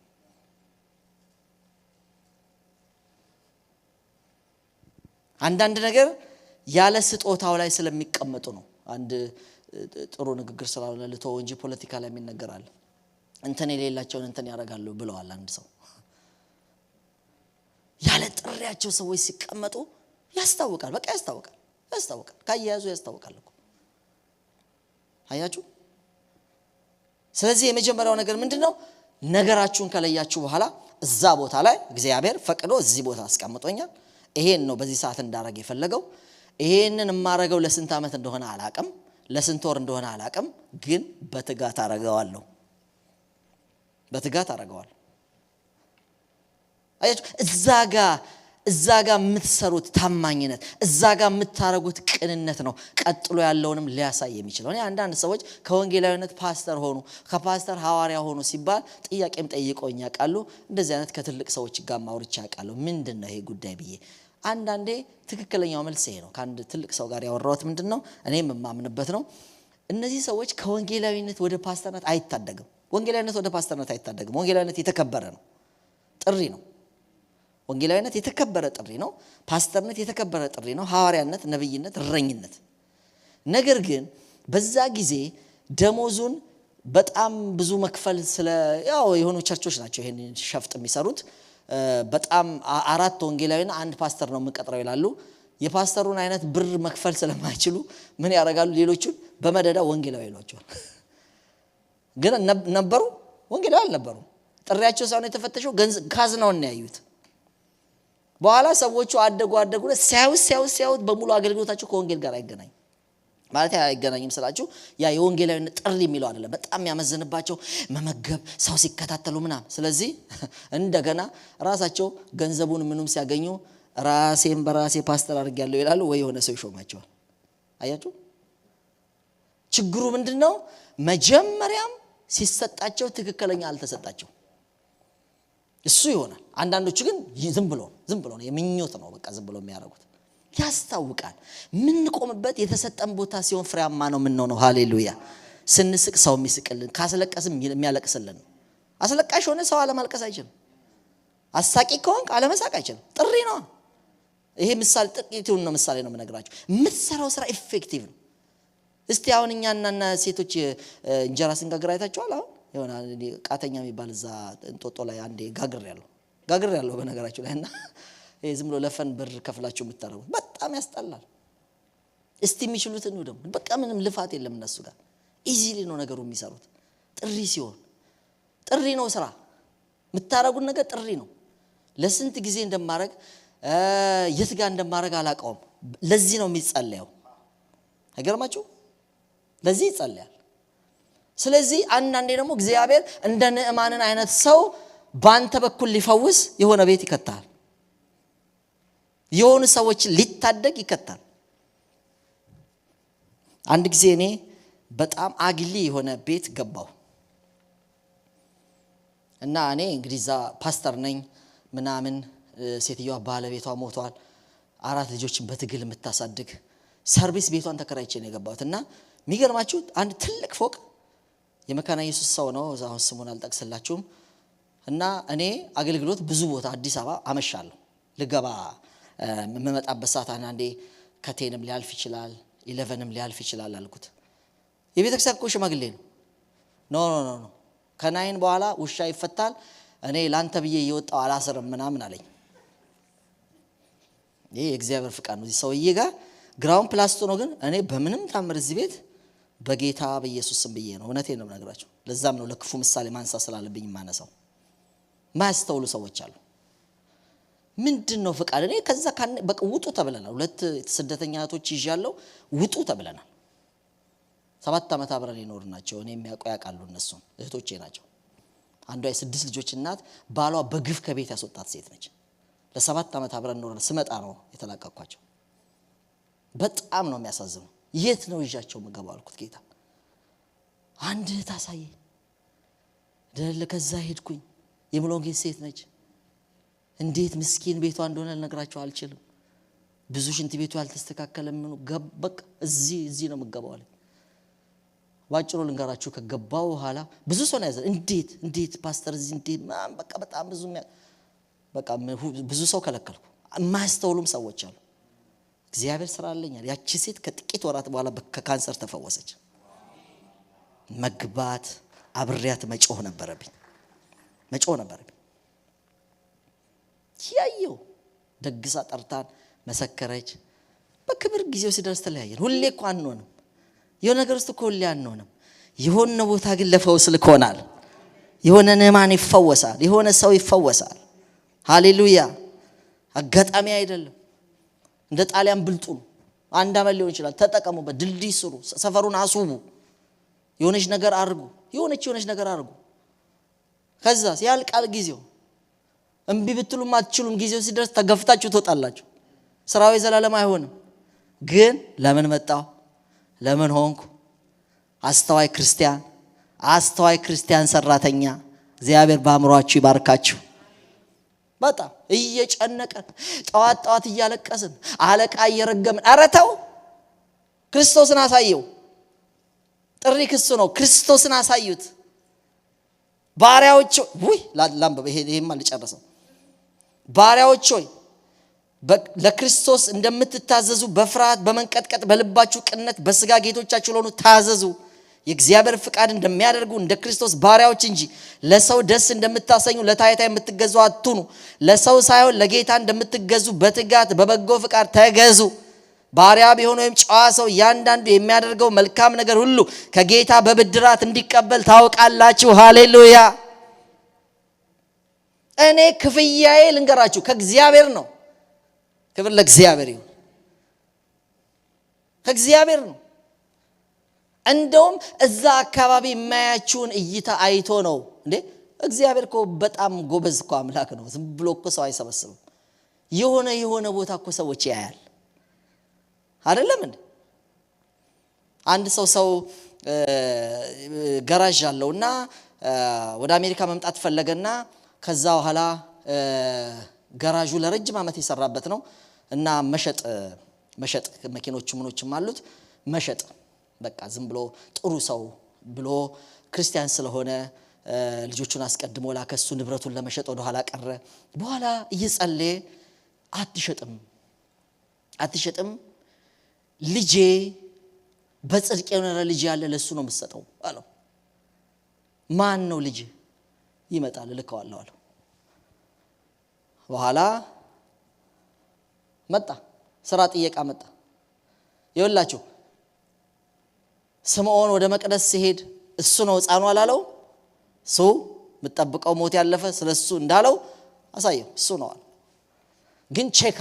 አንዳንድ ነገር ያለ ስጦታው ላይ ስለሚቀመጡ ነው። አንድ ጥሩ ንግግር ስላለ ለተው እንጂ ፖለቲካ ላይ የሚነገራል። እንትን የሌላቸውን እንትን ያደርጋሉ ብለዋል አንድ ሰው። ያለ ጥሪያቸው ሰዎች ሲቀመጡ ያስታውቃል። በቃ ያስታውቃል። ካያያዙ ያስታውቃል እኮ አያችሁ። ስለዚህ የመጀመሪያው ነገር ምንድነው? ነገራችሁን ከለያችሁ በኋላ እዛ ቦታ ላይ እግዚአብሔር ፈቅዶ እዚህ ቦታ አስቀምጦኛል፣ ይሄን ነው በዚህ ሰዓት እንዳረግ የፈለገው፣ ይሄንን ማረገው ለስንት ዓመት እንደሆነ አላቅም፣ ለስንት ወር እንደሆነ አላቅም፣ ግን በትጋት አረጋዋለሁ። አያችሁ እዛጋ የምትሰሩት ታማኝነት፣ እዛጋ የምታረጉት ቅንነት ነው ቀጥሎ ያለውንም ሊያሳይ የሚችለው። እኔ አንዳንድ ሰዎች ከወንጌላዊነት ፓስተር ሆኑ፣ ከፓስተር ሐዋርያ ሆኑ ሲባል ጥያቄም ጠይቆኝ ያውቃሉ። እንደዚህ አይነት ከትልቅ ሰዎች ጋር ማውርቻ ያውቃለሁ። ምንድነው ይሄ ጉዳይ ብዬ አንዳንዴ ትክክለኛው መልስ ይሄ ነው። ከአንድ ትልቅ ሰው ጋር ያወራሁት ምንድነው እኔም የማምንበት ነው። እነዚህ ሰዎች ከወንጌላዊነት ወደ ፓስተርነት አይታደግም። ወንጌላዊነት ወደ ፓስተርነት አይታደግም። ወንጌላዊነት የተከበረ ነው፣ ጥሪ ነው። ወንጌላዊነት የተከበረ ጥሪ ነው። ፓስተርነት የተከበረ ጥሪ ነው። ሐዋርያነት፣ ነብይነት፣ እረኝነት። ነገር ግን በዛ ጊዜ ደሞዙን በጣም ብዙ መክፈል ያው የሆኑ ቸርቾች ናቸው ይሄን ሸፍጥ የሚሰሩት። በጣም 4 ወንጌላዊና 1 ፓስተር ነው የምንቀጥረው ይላሉ። የፓስተሩን አይነት ብር መክፈል ስለማይችሉ ምን ያደርጋሉ? ሌሎቹን በመደዳ ወንጌላዊ ይሏቸዋል። ግን ነበሩ ወንጌላዊ አልነበሩ። ጥሪያቸው ሳይሆን የተፈተሸው ካዝናውን ነው ያዩት። በኋላ ሰዎቹ አደጉ ሲያዩት በሙሉ አገልግሎታቸው ከወንጌል ጋር አይገናኝ ማለት አይገናኝም ስላችሁ ያ የወንጌላዊነት ጥሪ የሚለው አይደለም። በጣም ያመዝንባቸው መመገብ፣ ሰው ሲከታተሉ ምናምን። ስለዚህ እንደገና ራሳቸው ገንዘቡን ምኑም ሲያገኙ ራሴን በራሴ ፓስተር አድርጌያለሁ ይላሉ፣ ወይ የሆነ ሰው ይሾማቸዋል። አያችሁ ችግሩ ምንድነው? መጀመሪያም ሲሰጣቸው ትክክለኛ አልተሰጣቸው። እሱ ይሆናል። አንዳንዶቹ ግን ዝም ብሎ ነው የምኞት ነው በቃ ዝም ብሎ የሚያደርጉት። ያስታውቃል። ምን ቆምበት የተሰጠን ቦታ ሲሆን ፍሬያማ ነው ምን ነው። ሃሌሉያ። ስንስቅ ሰው የሚስቅልን፣ ካስለቀስም የሚያለቅስልን። አስለቃሽ ሆነ ሰው አለማልቀስ አይችልም። አሳቂ ከሆንክ አለመሳቅ አይችልም። ጥሪ ነው ይሄ። ምሳሌ ጥቂቱን ነው ምሳሌ ነው የምነግራችሁ። የምትሰራው ስራ ኢፌክቲቭ ነው። እስቲ አሁን እኛና ሴቶች እንጀራ ስንጋግር አይታችኋል? አሁን የሆነ ቃተኛ የሚባል እዛ እንጦጦ ላይ አንዴ ጋግር ያለው በነገራችሁ ላይና ዝም ብሎ ለፈን ብር ከፍላችሁ የምታረጉት በጣም ያስጠላል። እስቲ የሚችሉትን ነው ደግሞ በቃ ምንም ልፋት የለም እነሱ ጋር ኢዚሊ ነው ነገሩ የሚሰሩት። ጥሪ ሲሆን ጥሪ ነው ስራ የምታረጉት ነገር ጥሪ ነው። ለስንት ጊዜ እንደማረግ የት ጋር እንደማረግ አላውቀውም። ለዚህ ነው የሚጸለየው። አይገርማችሁ? ለዚህ ይጸለያል። ስለዚህ አንዳንዴ ደግሞ እግዚአብሔር እንደ ንዕማንን አይነት ሰው ባንተ በኩል ሊፈውስ የሆነ ቤት ይከታል፣ የሆኑ ሰዎች ሊታደግ ይከታል። አንድ ጊዜ እኔ በጣም አግሊ የሆነ ቤት ገባሁ እና እኔ እንግዲህ እዛ ፓስተር ነኝ ምናምን፣ ሴትዮዋ ባለቤቷ ሞቷል፣ 4 ልጆችን በትግል የምታሳድግ ሰርቪስ ቤቷን ተከራይቼ ነው የገባሁት። እና የሚገርማችሁ አንድ ትልቅ ፎቅ የመካና ኢየሱስ ሰው ነው፣ አሁን ስሙን አልጠቅስላችሁም። እና እኔ አገልግሎት ብዙ ቦታ አዲስ አበባ አመሻለሁ። ልገባ መመጣበት ሰዓት አንዴ ከቴንም ሊያልፍ ይችላል 11ም ሊያልፍ ይችላል አልኩት። የቤተክርስቲያን እኮ ሽማግሌ ነው። ኖ ከናይን በኋላ ውሻ ይፈታል፣ እኔ ላንተ ብዬ እየወጣው አላስርም ምናምን አለኝ። ይሄ የእግዚአብሔር ፍቃድ ነው። እዚህ ሰውዬ ጋር ግራውንድ ፕላስቶ ነው። ግን እኔ በምንም ታምር እዚህ ቤት በጌታ በኢየሱስ ስም ብዬ ነው። እውነቴን ነው የምነግራችሁ። ለዛም ነው ለክፉ ምሳሌ ማንሳት ስላለብኝ ማነሳው። ማስተውሉ ሰዎች አሉ። ምንድነው ፍቃድ? እኔ ከዛ በቃ ውጡ ተብለናል። 2 ስደተኛ እህቶች ይዣለሁ፣ ውጡ ተብለናል። 7 ዓመት አብረን ይኖርናቸው እኔ ያውቃሉ እነሱ እህቶቼ ናቸው። አንዷ የ6 ልጆች እናት፣ ባሏ በግፍ ከቤት ያስወጣት ሴት ነች። ለ7 ዓመት አብረን ኖረን ስመጣ ነው የተላቀቅኳቸው። በጣም ነው የሚያሳዝነው። የት ነው ይዣቸው መገባው አልኩት ጌታ። አንድ እህት አሳየኝ። ከዛ ሄድኩኝ። የምሎንጌት ሴት ነች። እንዴት ምስኪን ቤቷ እንደሆነ ልነግራችሁ አልችልም። ብዙ ሽንት ቤቱ ያልተስተካከለም ነው። በቃ እዚህ ነው መገባው አለ። ባጭሩ ልንገራችሁ ከገባው በኋላ ብዙ ሰው ነው ያዘ። እንዴት ፓስተር እዚህ እንዴት በቃ በጣም ብዙ ሰው ከለከልኩ። የማያስተውሉም ሰዎች አሉ። እግዚአብሔር ስራ አለኛል። ያቺ ሴት ከጥቂት ወራት በኋላ ከካንሰር ተፈወሰች። መግባት አብሬያት መጮህ ነበረብኝ። ያየው ደግሳ ጠርታን መሰከረች። በክብር ጊዜው ሲደርስ ተለያየን። ሁሌ እኮ አንሆንም። የሆነ ነገር ውስጥ እኮ ሁሌ አንሆንም። የሆነ ቦታ ግን ለፈውስ ልኮናል። የሆነ ንዕማን ይፈወሳል። የሆነ ሰው ይፈወሳል። ሃሌሉያ። አጋጣሚ አይደለም። እንደ ጣሊያን ብልጡ አንድ አመት ሊሆን ይችላል። ተጠቀሙበት። ድልድይ ስሩ፣ ሰፈሩን አስውቡ፣ የሆነች ነገር አድርጉ፣ የሆነች ነገር አድርጉ። ከዛ ያልቃል ጊዜው። እምቢ ብትሉም አትችሉም። ጊዜው ሲደርስ ተገፍታችሁ ትወጣላችሁ። ስራው ዘላለም አይሆንም። ግን ለምን መጣሁ? ለምን ሆንኩ? አስተዋይ ክርስቲያን ሰራተኛ እግዚአብሔር በአእምሯችሁ ይባርካችሁ። በጣም እየጨነቀን ጠዋት እያለቀስን አለቃ እየረገምን፣ ኧረ ተው፣ ክርስቶስን አሳየው። ጥሪ ክሱ ነው። ክርስቶስን አሳዩት። ባሪያዎች ሆይ ላምበብ ይሄማ ልጨርሰው። ባሪያዎች ሆይ ለክርስቶስ እንደምትታዘዙ በፍርሃት በመንቀጥቀጥ በልባችሁ ቅንነት በስጋ ጌቶቻችሁ ለሆኑ ታዘዙ። የእግዚአብሔር ፍቃድ እንደሚያደርጉ እንደ ክርስቶስ ባሪያዎች እንጂ ለሰው ደስ እንደምታሰኙ ለታይታ የምትገዙ አትሁኑ። ለሰው ሳይሆን ለጌታ እንደምትገዙ በትጋት በበጎ ፍቃድ ተገዙ። ባሪያ ቢሆን ወይም ጨዋ ሰው እያንዳንዱ የሚያደርገው መልካም ነገር ሁሉ ከጌታ በብድራት እንዲቀበል ታውቃላችሁ። ሃሌሉያ። እኔ ክፍያዬ ልንገራችሁ ከእግዚአብሔር ነው። ክብር ለእግዚአብሔር ይሁን። ከእግዚአብሔር ነው። እንደውም እዛ አካባቢ የማያችሁን እይታ አይቶ ነው እንዴ። እግዚአብሔር እኮ በጣም ጎበዝ እኮ አምላክ ነው። ዝም ብሎ እኮ ሰው አይሰበስብም። የሆነ ቦታ እኮ ሰዎች ያያል አይደለም እንዴ? አንድ ሰው ጋራዥ አለውና ወደ አሜሪካ መምጣት ፈለገና ከዛ በኋላ ጋራዡ ለረጅም ዓመት የሰራበት ነው እና መሸጥ መኪኖቹ ምኖችም አሉት መሸጥ በቃ ዝም ብሎ ጥሩ ሰው ብሎ ክርስቲያን ስለሆነ ልጆቹን አስቀድሞ ላከሱ ንብረቱን ለመሸጥ ወደ ኋላ ቀረ። በኋላ እየጸለየ አትሸጥም ልጄ በጽድቅ የሆነ ልጅ ያለ ለሱ ነው የምሰጠው አለው። ማን ነው ልጅ? ይመጣል ልከዋለሁ አለው። በኋላ መጣ፣ ስራ ጥየቃ መጣ። ይኸውላችሁ ስምዖን ወደ መቅደስ ሲሄድ እሱ ነው ሕፃኑ አላለው። እሱ የምጠብቀው ሞት ያለፈ ስለሱ እንዳለው አሳየው። እሱ ነው አለ። ግን ቼክ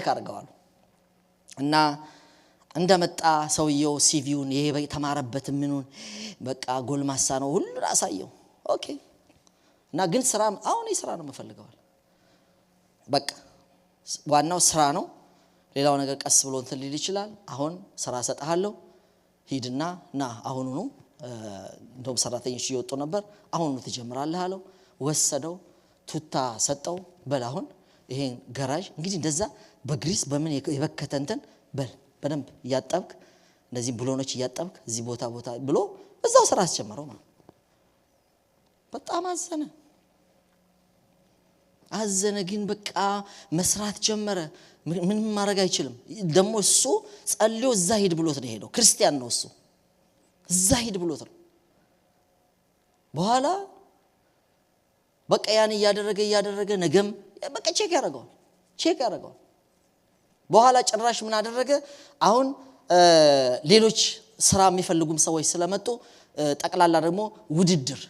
አድርገዋል እና እንደመጣ ሰውየው ሲቪውን ይሄ የተማረበት ምኑን በቃ ጎልማሳ ነው ሁሉ አሳየው። ኦኬ እና ግን ስራ አሁን ስራ ነው የምፈልገው። በቃ ዋናው ስራ ነው። ሌላው ነገር ቀስ ብሎ እንትን ሊል ይችላል። አሁን ስራ ሰጣለሁ ሂድና ና አሁኑኑ እንደውም ሰራተኞች እየወጡ ነበር። አሁኑኑ ትጀምራለህ አለው። ወሰደው፣ ቱታ ሰጠው። በል አሁን ይሄን ጋራዥ እንግዲህ እንደዛ በግሪስ በምን የበከተ እንትን በል በደንብ እያጠብክ እንደዚህ ብሎኖች እያጠብክ እዚህ ቦታ ብሎ እዛው ስራ አስጀመረው ማለት። በጣም አዘነ ግን በቃ መስራት ጀመረ። ምን ማድረግ አይችልም። ደግሞ እሱ ጸልዮ እዛ ሂድ ብሎት ነው ሄደው። ክርስቲያን ነው እሱ። እዛ ሂድ ብሎት ነው። በኋላ በቃ ያን እያደረገ ነገም በቃ ቼክ ያደርገዋል። በኋላ ጭራሽ ምን አደረገ? አሁን ሌሎች ስራ የሚፈልጉም ሰዎች ስለመጡ ጠቅላላ ደግሞ ውድድር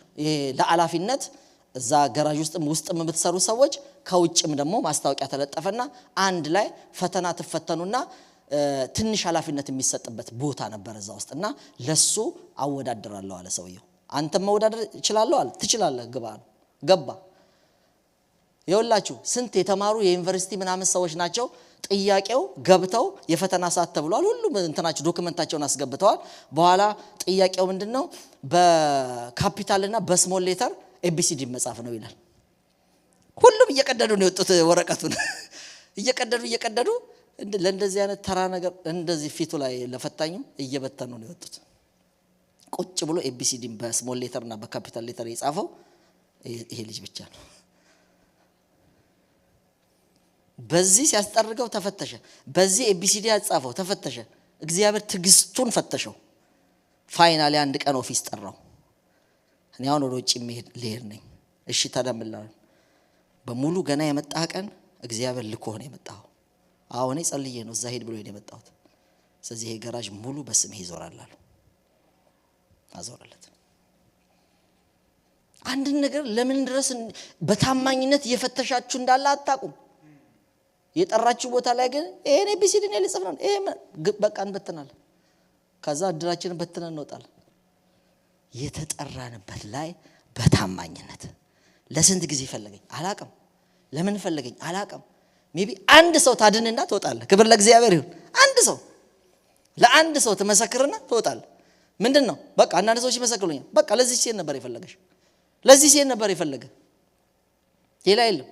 ለአላፊነት እዛ ጋራዥ ውስጥም የምትሰሩ ሰዎች ከውጭም ደግሞ ማስታወቂያ ተለጠፈና አንድ ላይ ፈተና ትፈተኑና ትንሽ ኃላፊነት የሚሰጥበት ቦታ ነበር እዛ ውስጥና ለሱ አወዳድራለሁ አለ ሰውየው። አንተም መወዳደር ይችላልው አለ። ትችላለህ ግባ ነው። ገባ። ይኸውላችሁ ስንት የተማሩ የዩኒቨርሲቲ ምናምን ሰዎች ናቸው። ጥያቄው ገብተው የፈተና ሰዓት ተብሏል። ሁሉም እንትናቸው ዶክመንታቸውን አስገብተዋል። በኋላ ጥያቄው ምንድነው? በካፒታልና በስሞል ሌተር ኤቢሲዲ መጻፍ ነው ይላል። ሁሉም እየቀደዱ ነው የወጡት ወረቀቱን እየቀደዱ ለእንደዚህ አይነት ተራ ነገር እንደዚህ ፊቱ ላይ ለፈታኙ እየበተኑ ነው የወጡት። ቁጭ ብሎ ኤቢሲዲ በስሞል ሌተርና በካፒታል ሌተር የጻፈው ይሄ ልጅ ብቻ ነው። በዚህ ሲያስጠርገው ተፈተሸ። በዚህ ኤቢሲዲ ያጻፈው ተፈተሸ። እግዚአብሔር ትግስቱን ፈተሸው። ፋይናሊ አንድ ቀን ኦፊስ ጠራው። እኔ አሁን ወደ ውጭ ልሄድ ነኝ። እሺ ተደምላል። በሙሉ ገና የመጣ ቀን እግዚአብሔር ልኮ ነው የመጣው። አሁን ጸልዬ ነው እዛ ሄድ ብሎ የመጣሁት። ስለዚህ ይሄ ገራጅ ሙሉ በስምህ ይዞራል አሉ። አዞረለት። አንድ ነገር ለምን ድረስ በታማኝነት እየፈተሻችሁ እንዳለ አታውቁም። የጠራችሁ ቦታ ላይ ግን ይሄን ኤቢሲዲ ነው ልጽፍ ነው ይሄ በቃ እንበተናለን። ከዛ እድራችንን በትነን እንወጣለን። የተጠራንበት ላይ በታማኝነት ለስንት ጊዜ ፈለገኝ አላውቅም። ለምን ፈለገኝ አላውቅም። ሜቢ አንድ ሰው ታድንና ትወጣለህ። ክብር ለእግዚአብሔር ይሁን። አንድ ሰው ለአንድ ሰው ተመሰክርና ትወጣለህ። ምንድነው በቃ አንዳንድ ሰዎች ይመሰክሩኛል። በቃ ለዚህ ሴት ነበር የፈለገሽ፣ ለዚህ ሴት ነበር የፈለገ፣ ሌላ የለም።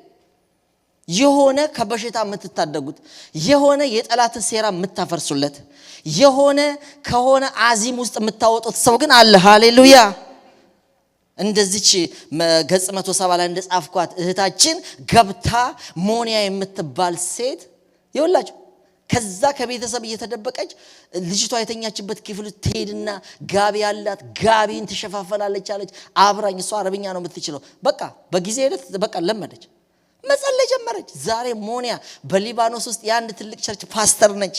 የሆነ ከበሽታ የምትታደጉት፣ የሆነ የጠላትን ሴራ የምታፈርሱለት፣ የሆነ ከሆነ አዚም ውስጥ የምታወጡት ሰው ግን አለ። ሃሌሉያ። እንደዚች ገጽ 170 ላይ እንደጻፍኳት እህታችን ገብታ ሞኒያ የምትባል ሴት ይወላችሁ ከዛ ከቤተሰብ እየተደበቀች ልጅቷ የተኛችበት ክፍል ትሄድና ጋቢ ያላት ጋቢን ትሸፋፈላለች አለች። አብራኝ እሷ አረብኛ ነው የምትችለው። በቃ በጊዜ ሄደት በቃ ለመደች፣ መጸለይ ጀመረች። ዛሬ ሞኒያ በሊባኖስ ውስጥ የአንድ ትልቅ ቸርች ፓስተር ነች።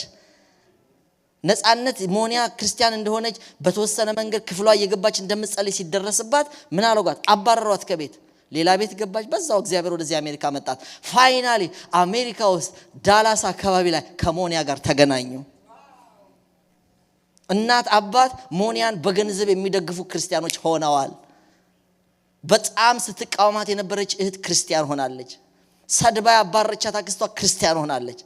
ነፃነት ሞኒያ ክርስቲያን እንደሆነች በተወሰነ መንገድ ክፍሏ እየገባች እንደምትጸልይ ሲደረስባት ምን አለጓት? አባረሯት ከቤት። ሌላ ቤት ገባች። በዛው እግዚአብሔር ወደዚህ አሜሪካ መጣት። ፋይናሊ አሜሪካ ውስጥ ዳላስ አካባቢ ላይ ከሞኒያ ጋር ተገናኙ። እናት አባት ሞኒያን በገንዘብ የሚደግፉ ክርስቲያኖች ሆነዋል። በጣም ስትቃወማት የነበረች እህት ክርስቲያን ሆናለች። ሰድባ ያባረቻት አክስቷ ክርስቲያን ሆናለች።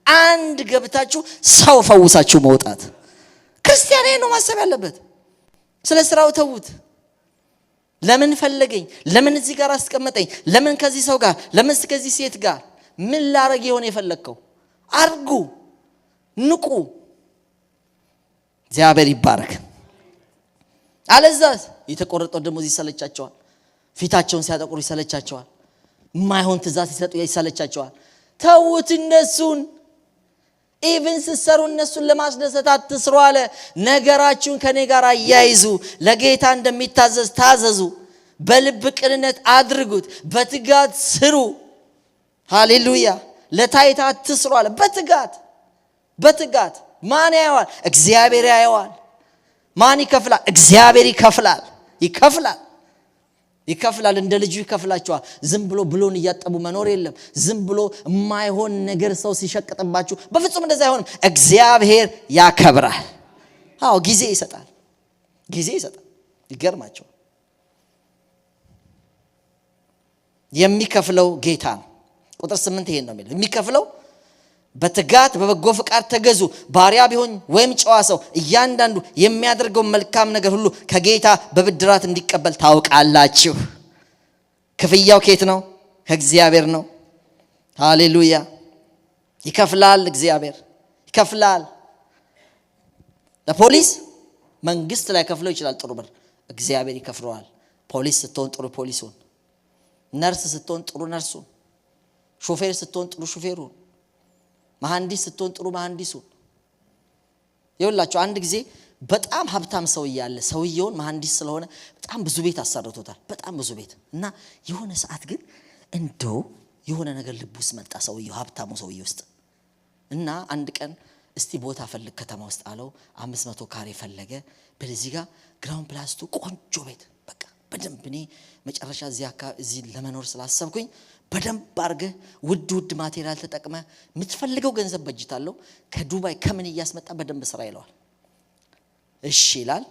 አንድ ገብታችሁ ሰው ፈውሳችሁ መውጣት። ክርስቲያን ነው ማሰብ ያለበት። ስለ ስራው ተውት። ለምን ፈለገኝ? ለምን እዚህ ጋር አስቀመጠኝ? ለምን ከዚህ ሰው ጋር? ለምን ከዚህ ሴት ጋር? ምን ላረግ ይሆን የፈለከው? አርጉ፣ ንቁ። እግዚአብሔር ይባረክ። አለዛስ የተቆረጠው ደሞዝ ይሰለቻቸዋል። ፊታቸውን ሲያጠቁሩ ይሰለቻቸዋል። ማይሆን ትእዛዝ ሲሰጡ ይሰለቻቸዋል። ተውት እነሱን። ኢቭን ሲሰሩ እነሱን ለማስደሰት አትስሩ አለ። ነገራችሁን ከኔ ጋር አያይዙ። ለጌታ እንደሚታዘዝ ታዘዙ። በልብ ቅንነት አድርጉት። በትጋት ስሩ። ሃሌሉያ። ለታይታ አትስሩ አለ። በትጋት ማን ያየዋል? እግዚአብሔር ያየዋል። ማን ይከፍላል? እግዚአብሔር ይከፍላል። እንደ ልጁ ይከፍላቸዋል። ዝም ብሎ ብሎን እያጠቡ መኖር የለም። ዝም ብሎ የማይሆን ነገር ሰው ሲሸቅጥባችሁ በፍጹም እንደዛ አይሆንም። እግዚአብሔር ያከብራል። አዎ ጊዜ ይሰጣል። ይገርማቸዋል። የሚከፍለው ጌታ ነው። ቁጥር 8 ይሄን ነው የሚለው። የሚከፍለው በትጋት በበጎ ፍቃድ ተገዙ። ባሪያ ቢሆን ወይም ጨዋ ሰው እያንዳንዱ የሚያደርገው መልካም ነገር ሁሉ ከጌታ በብድራት እንዲቀበል ታውቃላችሁ። ክፍያው ከየት ነው? ከእግዚአብሔር ነው። ሃሌሉያ። ይከፍላል። እግዚአብሔር ይከፍላል። ለፖሊስ መንግስት ላይ ከፍለው ይችላል ጥሩ ብር። እግዚአብሔር ይከፍለዋል። ፖሊስ ስትሆን ጥሩ ፖሊሱን፣ ነርስ ስትሆን ጥሩ ነርሱን፣ ሾፌር ስትሆን ጥሩ ሾፌሩን፣ መሐንዲስ ስትሆን ጥሩ መሐንዲሱን። ይኸውላችሁ አንድ ጊዜ በጣም ሀብታም ሰው እያለ ሰውየውን መሐንዲስ ስለሆነ በጣም ብዙ ቤት አሰርቶታል። በጣም ብዙ ቤት እና የሆነ ሰዓት ግን እንደው የሆነ ነገር ልብ ውስጥ መጣ ሰውየው፣ ሀብታሙ ሰውየው ውስጥ እና አንድ ቀን እስቲ ቦታ ፈልግ ከተማ ውስጥ አለው። 500 ካሬ ፈለገ። በዚህ ጋር ግራውንድ ፕላስ 2 ቆንጆ ቤት በቃ በደንብ እኔ መጨረሻ እዚህ ለመኖር ስላሰብኩኝ በደንብ አርገህ ውድ ማቴሪያል ተጠቅመ የምትፈልገው ገንዘብ በጅታለው ከዱባይ ከምን እያስመጣ በደንብ ስራ ይለዋል። እሺ ይላል።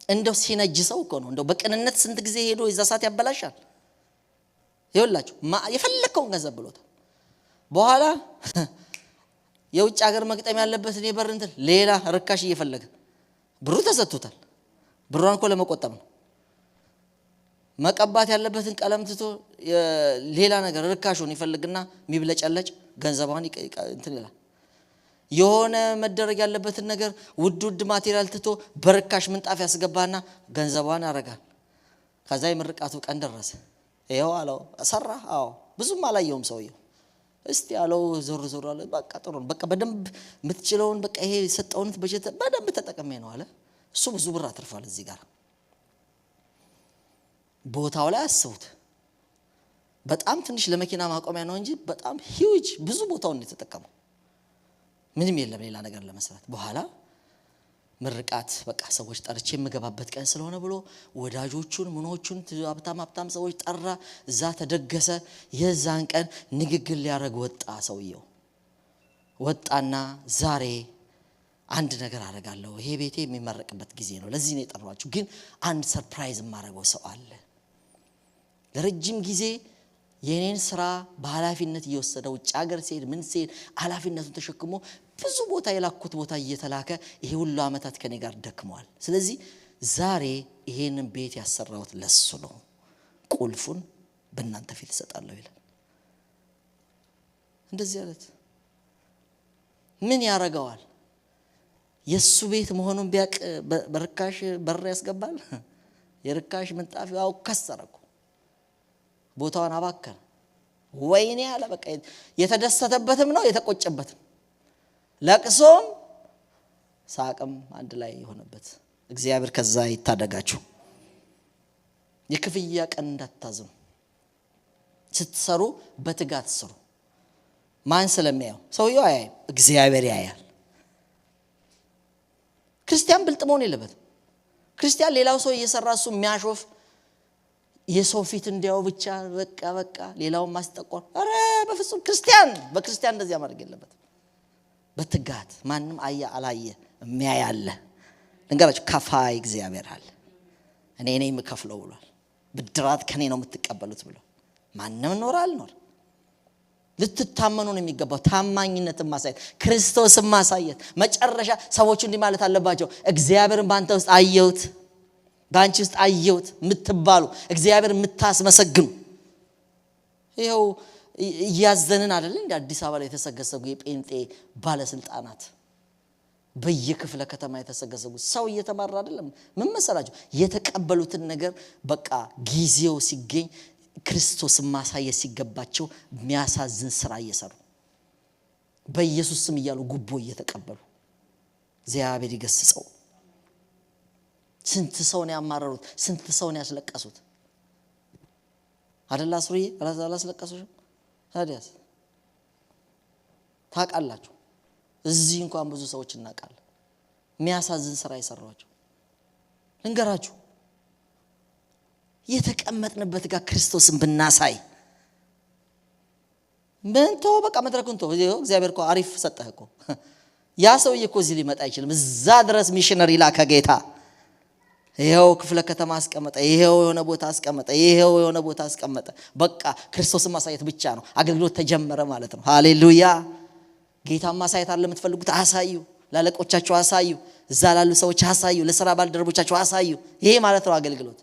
እንደው ሲነጅሰው እኮ ነው። እንደው በቅንነት ስንት ጊዜ ሄዶ እዛ ሰዓት ያበላሻል። ይኸውላችሁ የፈለከውን ገንዘብ ብሎታል። በኋላ የውጭ ሀገር መግጠም ያለበት እኔ በር እንትን ሌላ ርካሽ እየፈለገ ብሩ ተሰጥቶታል። ብሩን እኮ ለመቆጠብ ነው። መቀባት ያለበትን ቀለም ትቶ ሌላ ነገር ርካሹን ይፈልግና የሚብለጨለጭ ገንዘቧን እንትን ይላል። የሆነ መደረግ ያለበትን ነገር ውድ ማቴሪያል ትቶ በርካሽ ምንጣፍ ያስገባና ገንዘቧን ያረጋል። ከዛ የምርቃቱ ቀን ደረሰ። ይሄው አለው ሰራ። አዎ ብዙም አላየውም ሰውየው። እስቲ ያለው ዞር ዞር አለ። በቃ ጥሩ ነው በቃ በደንብ የምትችለውን በቃ ይሄ ሰጠውን በጀት በደንብ ተጠቅሜ ነው አለ። እሱ ብዙ ብር አትርፏል። እዚህ ጋር ቦታው ላይ አስቡት። በጣም ትንሽ ለመኪና ማቆሚያ ነው እንጂ በጣም ሂውጅ ብዙ ቦታውን ነው የተጠቀመው። ምንም የለም ሌላ ነገር ለመስራት። በኋላ ምርቃት በቃ ሰዎች ጠርቼ የምገባበት ቀን ስለሆነ ብሎ ወዳጆቹን ምኖቹን ሀብታም ሰዎች ጠራ። እዛ ተደገሰ። የዛን ቀን ንግግር ሊያደርግ ወጣ። ሰውየው ወጣና ዛሬ አንድ ነገር አደርጋለሁ። ይሄ ቤቴ የሚመረቅበት ጊዜ ነው። ለዚህ ነው የጠራኋችሁ። ግን አንድ ሰርፕራይዝ የማደርገው ሰው አለ። ለረጅም ጊዜ የኔን ስራ በኃላፊነት እየወሰደ ውጭ ሀገር ሲሄድ ምን ሲሄድ ኃላፊነቱን ተሸክሞ ብዙ ቦታ የላኩት ቦታ እየተላከ ይሄ ሁሉ አመታት ከኔ ጋር ደክሟል። ስለዚህ ዛሬ ይሄንን ቤት ያሰራሁት ለሱ ነው። ቁልፉን በእናንተ ፊት እሰጣለሁ ይላል። እንደዚህ አይነት ምን ያረጋዋል? የሱ ቤት መሆኑን ቢያቅ በርካሽ በር ያስገባል። የርካሽ ምንጣፍ ያው ከሰረኩ ቦታውን አባከነ። ወይኔ ያለ በቃ የተደሰተበትም ነው የተቆጨበትም፣ ለቅሶም ሳቅም አንድ ላይ የሆነበት። እግዚአብሔር ከዛ ይታደጋችሁ። የክፍያ ቀን እንዳታዝኑ። ስትሰሩ በትጋት ስሩ። ማን ስለሚያየው? ሰውየው አያይም፣ እግዚአብሔር ያያል። ክርስቲያን ብልጥ መሆን የለበትም። ክርስቲያን ሌላው ሰው እየሰራ እሱ የሚያሾፍ የሰው ፊት እንዲያው ብቻ በቃ ሌላውን ማስጠቆር፣ አረ በፍጹም በክርስቲያን እንደዚህ ማድረግ የለበትም። በትጋት ማንም አያ አላየ የሚያያለ እንገራችሁ። ከፋይ እግዚአብሔር አለ። እኔ የምከፍለው ብሏል። ብድራት ከኔ ነው የምትቀበሉት ብሎ ማንም ኖራል ልትታመኑ ነው የሚገባው። ታማኝነትን ማሳየት፣ ክርስቶስን ማሳየት። መጨረሻ ሰዎች እንዲህ ማለት አለባቸው፣ እግዚአብሔርን ባንተ ውስጥ አየሁት፣ ባንቺ ውስጥ አየሁት የምትባሉ፣ እግዚአብሔር የምታስመሰግኑ። ይሄው እያዘንን አይደል እንደ አዲስ አበባ ላይ የተሰገሰጉ የጴንጤ ባለስልጣናት በየክፍለ ከተማ የተሰገሰጉ ሰው እየተማራ አይደለም። ምን መሰላችሁ? የተቀበሉትን ነገር በቃ ጊዜው ሲገኝ ክርስቶስን ማሳየት ሲገባቸው የሚያሳዝን ስራ እየሰሩ በኢየሱስ ስም እያሉ ጉቦ እየተቀበሉ እግዚአብሔር ይገስጸው። ስንት ሰው ነው ያማረሩት? ስንት ሰው ነው ያስለቀሱት? አይደል? አስሩዬ አላስለቀሱሽም? ታዲያስ ታውቃላችሁ። እዚህ እንኳን ብዙ ሰዎች እናውቃለን የሚያሳዝን ስራ የሰራቸው። ልንገራችሁ፣ የተቀመጥንበት ጋር ክርስቶስን ብናሳይ ምን ተው በቃ መድረኩን ተው። እግዚአብሔር እኮ አሪፍ ሰጠህ እኮ። ያ ሰውዬ እኮ እዚህ ሊመጣ አይችልም። እዛ ድረስ ሚሽነሪ ላከ ጌታ። ይሄው ክፍለ ከተማ አስቀመጠ፣ ይሄው የሆነ ቦታ አስቀመጠ፣ ይሄው የሆነ ቦታ አስቀመጠ። በቃ ክርስቶስን ማሳየት ብቻ ነው። አገልግሎት ተጀመረ ማለት ነው። ሃሌሉያ። ጌታን ማሳየት አለ የምትፈልጉት አሳዩ። ላለቆቻችሁ አሳዩ፣ እዛ ላሉ ሰዎች አሳዩ፣ ለሥራ ባልደረቦቻችሁ አሳዩ። ይሄ ማለት ነው አገልግሎት።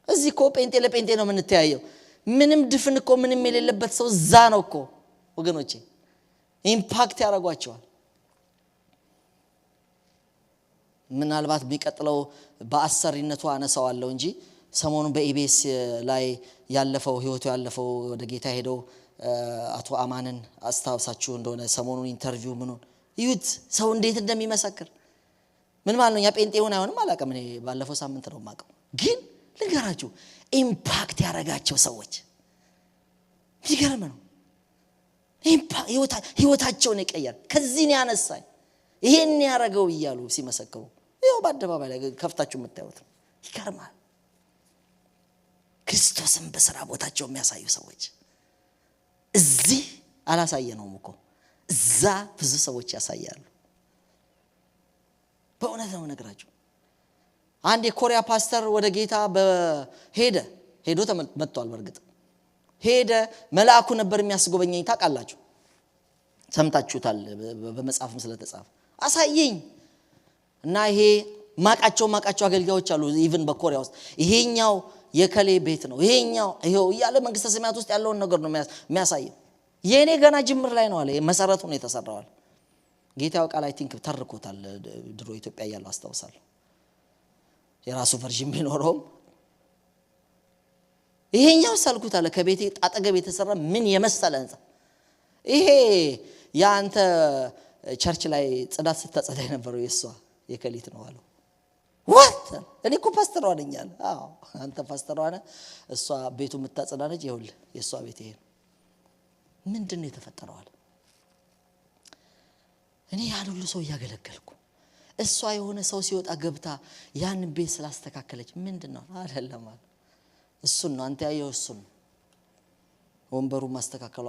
እዚህ እኮ ጴንጤ ለጴንጤ ነው የምንተያየው። ምንም ድፍን እኮ ምንም የሌለበት ሰው እዛ ነው እኮ ወገኖቼ። ኢምፓክት ያደርጓቸዋል። ምናልባት የሚቀጥለው በአሰሪነቱ አነሳዋለሁ እንጂ ሰሞኑን በኢቢኤስ ላይ ያለፈው ህይወቱ ያለፈው ወደ ጌታ ሄደው አቶ አማንን አስታውሳችሁ እንደሆነ ሰሞኑን ኢንተርቪው ምኑን ይዩት። ሰው እንዴት እንደሚመሰክር ምን ማለት ነው? ያ ጴንጤ ሆነ አይሆንም አላውቅም። እኔ ባለፈው ሳምንት ነው የማውቀው። ግን ልንገራችሁ ኢምፓክት ያደረጋቸው ሰዎች ይገርም ነው። ህይወታቸውን የቀየረ ከዚህ ነው ያነሳኝ ይሄን ያረጋው እያሉ ሲመሰክሩ ይሄው በአደባባይ ላይ ከፍታችሁ የምታዩት ይገርማል። ክርስቶስን በሥራ ቦታቸው የሚያሳዩ ሰዎች እዚህ አላሳየነውም እኮ እዛ ብዙ ሰዎች ያሳያሉ። በእውነት ነው ነገራችሁ። አንድ የኮሪያ ፓስተር ወደ ጌታ ሄዶ ተመጥቷል። በርግጥ ሄደ። መልአኩ ነበር የሚያስጎበኘኝ። ታውቃላችሁ፣ ሰምታችሁታል፣ በመጽሐፍም ስለተጻፈ አሳየኝ እና ይሄ ማቃቸው አገልጋዮች አሉ ኢቭን በኮሪያ ውስጥ ይሄኛው የከሌ ቤት ነው ይሄኛው ይሄው እያለ መንግስተ ሰማያት ውስጥ ያለውን ነገር ነው የሚያሳየው። የኔ ገና ጅምር ላይ ነው አለ። መሰረቱ ነው የተሰራው። ጌታው ቃል አይ ቲንክ ተርኮታል። ድሮ ኢትዮጵያ ያለው አስተውሳለሁ። የራሱ ቨርዥን ቢኖረውም ይሄኛው ሳልኩት አለ ከቤቴ አጠገብ የተሰራ ምን የመሰለ ህንጻ ይሄ ያንተ ቸርች ላይ ጽዳት ስታጸዳ የነበረው የሷ የከሊት ነው አለው። what እኔ እኮ ፓስተሯ ነኝ አለ። አዎ አንተ ፓስተሯ ነህ፣ እሷ ቤቱ የምታጸዳ ነች። ይኸውልህ የሷ ቤት ይሄ ነው። ምንድነው የተፈጠረው አለ። እኔ ያን ሁሉ ሰው ያገለገልኩ እሷ የሆነ ሰው ሲወጣ ገብታ ያን ቤት ስላስተካከለች ምንድነው አይደለም አለ። እሱን ነው አንተ ያየው፣ እሱን ወንበሩ ማስተካከሏ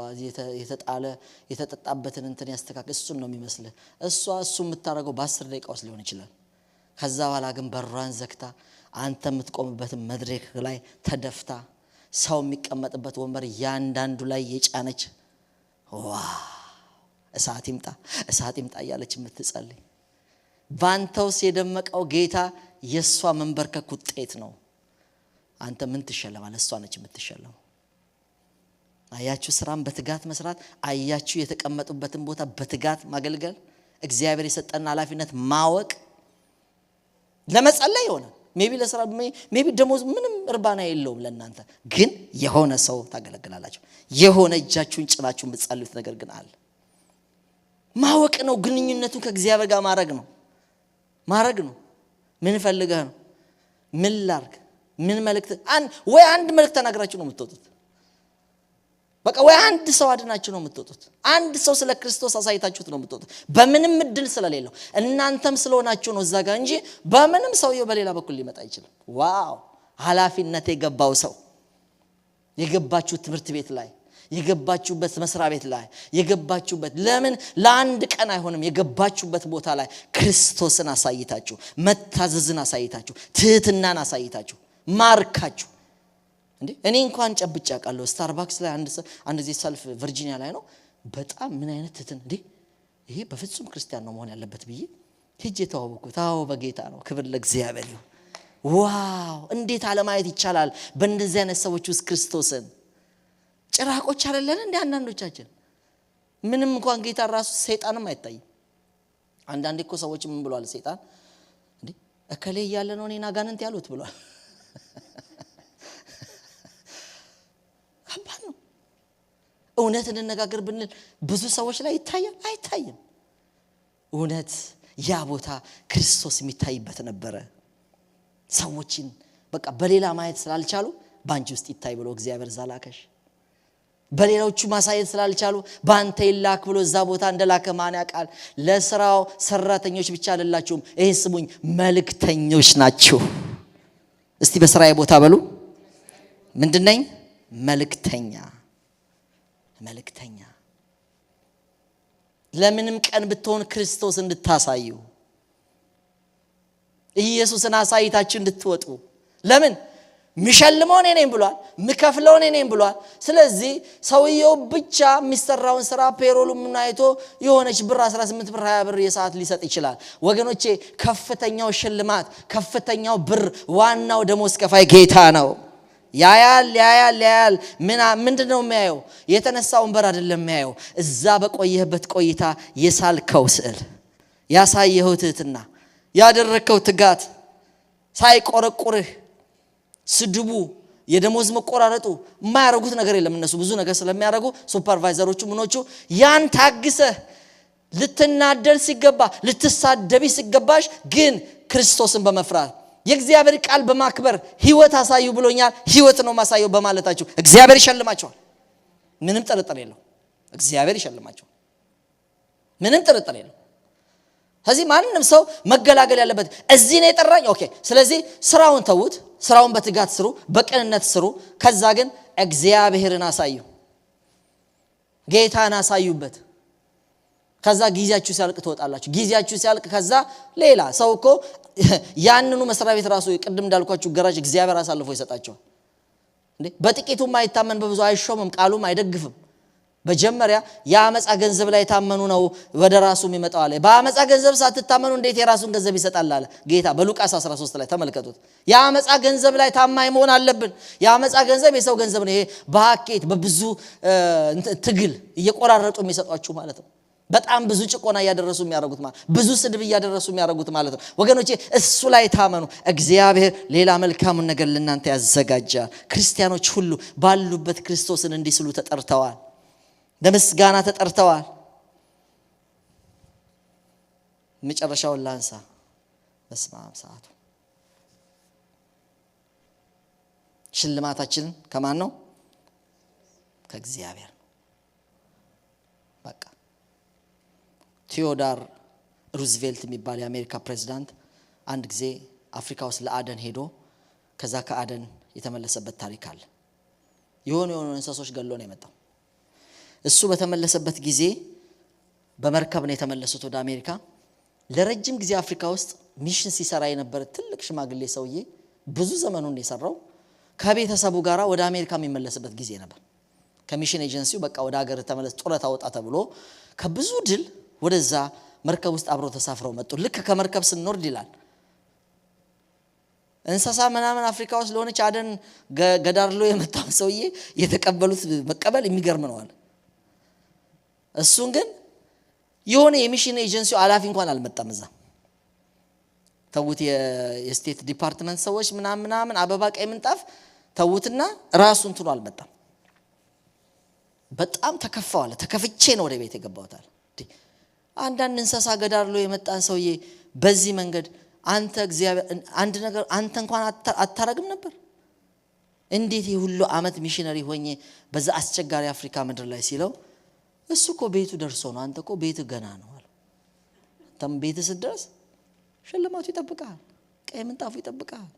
የተጣለ የተጠጣበትን እንትን ያስተካከለ እሱን ነው የሚመስለው። እሱ የምታረገው በ10 ደቂቃ ውስጥ ሊሆን ይችላል። ከዛ በኋላ ግን በሯን ዘግታ አንተ የምትቆምበት መድረክ ላይ ተደፍታ ሰው የሚቀመጥበት ወንበር ያንዳንዱ ላይ የጫነች እሳት ይምጣ እያለች የምትጸልይ ባንተውስ የደመቀው ጌታ የሷ መንበርከክ ውጤት ነው። አንተ ምን ትሸለማለህ? እሷ ነች የምትሸለመው። አያችሁ ስራም በትጋት መስራት፣ አያችሁ የተቀመጡበትን ቦታ በትጋት ማገልገል፣ እግዚአብሔር የሰጠን ኃላፊነት ማወቅ ለመጸለይ ሆነ ሜቢ ለስራ ሜቢ ደሞዝ ምንም እርባና የለውም ለእናንተ ግን የሆነ ሰው ታገለግላላችሁ። የሆነ እጃችሁን ጭናችሁ የምትጸልዩት ነገር ግን አለ። ማወቅ ነው። ግንኙነቱ ከእግዚአብሔር ጋር ማረግ ነው። ምን ፈልገህ ነው? ምን ላርግ? ምን መልእክት ወይ አንድ መልእክት ተናግራችሁ ነው የምትወጡት። በቃ ወይ አንድ ሰው አድናችሁ ነው የምትወጡት። አንድ ሰው ስለ ክርስቶስ አሳይታችሁት ነው የምትወጡት። በምንም እድል ስለሌለው እናንተም ስለሆናችሁ ነው እዛ ጋር እንጂ በምንም ሰውየው በሌላ በኩል ሊመጣ አይችልም። ዋው ኃላፊነት የገባው ሰው የገባችሁ ትምህርት ቤት ላይ የገባችሁበት መስሪያ ቤት ላይ የገባችሁበት ለምን ለአንድ ቀን አይሆንም የገባችሁበት ቦታ ላይ ክርስቶስን አሳይታችሁ መታዘዝን አሳይታችሁ ትህትናን አሳይታችሁ ማርካችሁ እንዴ እኔ እንኳን ጨብጫ ቃለው ስታርባክስ ላይ አንድ ዚህ ሰልፍ ቨርጂኒያ ላይ ነው። በጣም ምን አይነት ትህትና እንዴ ይሄ በፍጹም ክርስቲያን ነው መሆን ያለበት ብዬ ሄጄ ተዋወኩት። አዎ በጌታ ነው። ክብር ለእግዚአብሔር ይሁን። ዋው እንዴት አለማየት ይቻላል በእንደዚህ አይነት ሰዎች ውስጥ ክርስቶስን። ጭራቆች አይደለን እንዴ አንዳንዶቻችን? ምንም እንኳን ጌታ ራሱ ሰይጣንም አይታይም። አንዳንዴ እኮ ሰዎች ምን ብለዋል ሰይጣን እንዴ እከሌ ያለ ነው እኔና ጋንንት ያሉት ብሏል። ከባድ ነው። እውነት እንነጋገር ብንል ብዙ ሰዎች ላይ ይታያል አይታይም። እውነት ያ ቦታ ክርስቶስ የሚታይበት ነበረ። ሰዎችን በቃ በሌላ ማየት ስላልቻሉ ባንቺ ውስጥ ይታይ ብሎ እግዚአብሔር ዛላከሽ። በሌሎቹ ማሳየት ስላልቻሉ ባንተ ይላክ ብሎ እዛ ቦታ እንደላከ ማን ያውቃል? ለስራው ሰራተኞች ብቻ አይደላችሁም። ይሄን ስሙኝ መልእክተኞች ናችሁ። እስቲ በስራዬ ቦታ በሉ ምንድነኝ? መልእክተኛ። ለምንም ቀን ብትሆን ክርስቶስ እንድታሳዩ ኢየሱስን አሳይታችሁ እንድትወጡ። ለምን ሚሸልመው እኔ ነኝ ብሏል፣ ምከፍለው እኔ ነኝ ብሏል። ስለዚህ ሰውየው ብቻ የሚሰራውን ስራ ፔሮሉም አይቶ የሆነች ብር 18 ብር 20 ብር የሰዓት ሊሰጥ ይችላል። ወገኖቼ ከፍተኛው ሽልማት ከፍተኛው ብር ዋናው ደሞዝ ከፋይ ጌታ ነው። ያያል ምንድነው የሚያየው? የተነሳውን በር አይደለም የሚያየው። እዛ በቆየህበት ቆይታ የሳልከው ስዕል፣ ያሳየኸው ትህትና፣ ያደረከው ትጋት ሳይቆረቁርህ ስድቡ የደሞዝ መቆራረጡ የማያረጉት ነገር የለም። እነሱ ብዙ ነገር ስለሚያረጉ ሱፐርቫይዘሮቹ ምኖቹ ያን ታግሰህ ልትናደር ሲገባ ልትሳደቢ ሲገባሽ ግን ክርስቶስን በመፍራት የእግዚአብሔር ቃል በማክበር ህይወት አሳዩ ብሎኛል ህይወት ነው ማሳየው በማለታችሁ እግዚአብሔር ይሸልማቸዋል። ምንም ጥርጥር የለው። እግዚአብሔር ይሸልማቸዋል። ምንም ጥርጥር የለው። ስለዚህ ማንንም ሰው መገላገል ያለበት እዚህ ነው የጠራኝ ኦኬ። ስለዚህ ስራውን ተውት፣ ስራውን በትጋት ስሩ፣ በቅንነት ስሩ። ከዛ ግን እግዚአብሔርን አሳዩ፣ ጌታን አሳዩበት። ከዛ ጊዜያችሁ ሲያልቅ ትወጣላችሁ። ጊዜያችሁ ሲያልቅ ከዛ ሌላ ሰው እኮ ያንኑ መስሪያ ቤት ራሱ ቅድም እንዳልኳችሁ ገራጅ እግዚአብሔር አሳልፎ ይሰጣቸዋል እንዴ። በጥቂቱ ማይታመን በብዙ አይሾምም፣ ቃሉም አይደግፍም። በመጀመሪያ ያመጻ ገንዘብ ላይ ታመኑ ነው ወደ ራሱ የሚመጣው አለ። በአመጻ ገንዘብ ሳትታመኑ እንዴት የራሱን ገንዘብ ይሰጣል አለ ጌታ በሉቃስ 13 ላይ ተመልከቱት። ያመጻ ገንዘብ ላይ ታማኝ መሆን አለብን። ያመጻ ገንዘብ የሰው ገንዘብ ነው። ይሄ በሐኬት በብዙ ትግል እየቆራረጡ የሚሰጧችሁ ማለት ነው። በጣም ብዙ ጭቆና ያደረሱ የሚያረጉት ማለት ብዙ ስድብ ያደረሱ የሚያረጉት ማለት ነው። ወገኖቼ እሱ ላይ ታመኑ። እግዚአብሔር ሌላ መልካሙን ነገር ለእናንተ ያዘጋጃል። ክርስቲያኖች ሁሉ ባሉበት ክርስቶስን እንዲስሉ ተጠርተዋል። ለምስጋና ተጠርተዋል። መጨረሻውን ላንሳ። በስማም ሰዓቱ ሽልማታችን ከማን ነው? ከእግዚአብሔር። በቃ ቴዎዶር ሩዝቬልት የሚባል የአሜሪካ ፕሬዝዳንት አንድ ጊዜ አፍሪካ ውስጥ ለአደን ሄዶ ከዛ ከአደን የተመለሰበት ታሪክ አለ። የሆኑ እንስሶች ገሎ ነው የመጣው። እሱ በተመለሰበት ጊዜ በመርከብ ነው የተመለሱት ወደ አሜሪካ። ለረጅም ጊዜ አፍሪካ ውስጥ ሚሽን ሲሰራ የነበረ ትልቅ ሽማግሌ ሰውዬ ብዙ ዘመኑን የሰራው ከቤተሰቡ ጋራ ወደ አሜሪካ የሚመለስበት ጊዜ ነበር። ከሚሽን ኤጀንሲው በቃ ወደ ሀገር ተመለስ ጡረታ ወጣ ተብሎ ከብዙ ድል ወደዛ መርከብ ውስጥ አብረው ተሳፍረው መጡ። ልክ ከመርከብ ስንወርድ ይላል እንስሳ ምናምን አፍሪካ ውስጥ ለሆነች አደን ገዳርሎ የመጣው ሰውዬ የተቀበሉት መቀበል የሚገርም ነው አለ። እሱን ግን የሆነ የሚሽን ኤጀንሲው አላፊ እንኳን አልመጣም። እዛ ተውት የስቴት ዲፓርትመንት ሰዎች ምናምን አበባ ቀይ ምንጣፍ ተውትና ራሱ እንትኑ አልመጣም። በጣም ተከፋዋለ። ተከፍቼ ነው ወደ ቤት የገባሁታል። አንዳንድ እንስሳ ገዳርሎ የመጣን ሰውዬ በዚህ መንገድ አንተ እግዚአብሔር አንድ ነገር አንተ እንኳን አታረግም ነበር? እንዴት ይሁሉ አመት ሚሽነሪ ሆኜ በዛ አስቸጋሪ አፍሪካ ምድር ላይ ሲለው እሱ እኮ ቤቱ ደርሶ ነው። አንተ እኮ ቤቱ ገና ነው አለ። አንተም ቤት ስትደርስ ሽልማቱ ይጠብቃል። ቀይ ምንጣፉ ይጠብቃል።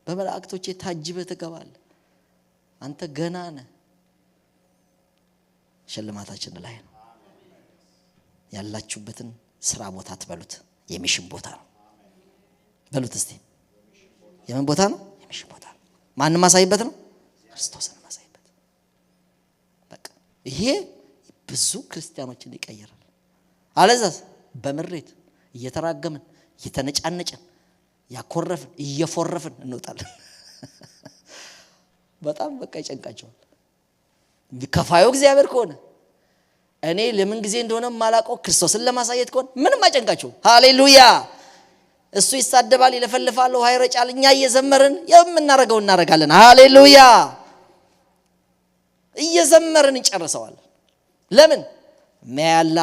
በመላእክቶች ታጅበህ ትገባለህ። አንተ ገና ነህ። ሽልማታችን ላይ ነው። ያላችሁበትን ስራ ቦታ አትበሉት፣ የሚሽን ቦታ ነው በሉት እስቲ። የምን ቦታ ነው? የሚሽን ቦታ ነው። ማንንም ማሳይበት ነው? ክርስቶስን ማሳይበት። በቃ ይሄ ብዙ ክርስቲያኖችን ይቀየራል። አለዛስ በመሬት እየተራገምን እየተነጫነጨን ያኮረፍን እየፎረፍን እንወጣለን። በጣም በቃ ይጨንቃቸዋል። ከፋዩ እግዚአብሔር ከሆነ እኔ ለምን ጊዜ እንደሆነ ማላቀው ክርስቶስን ለማሳየት ከሆነ ምንም አይጨንቃቸው። ሃሌሉያ። እሱ ይሳደባል፣ ይለፈልፋል፣ ውሃ ይረጫል። እኛ እየዘመርን የምናረገው እናረጋለን። ሃሌሉያ። እየዘመርን እንጨርሰዋለን። ለምን ማያላ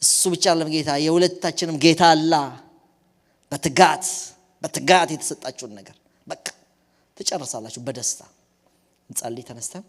እሱ ብቻ አይደለም ጌታ፣ የሁለታችንም ጌታ አላ። በትጋት የተሰጣችሁን ነገር በቃ ትጨርሳላችሁ በደስታ። እንጸልይ ተነስተን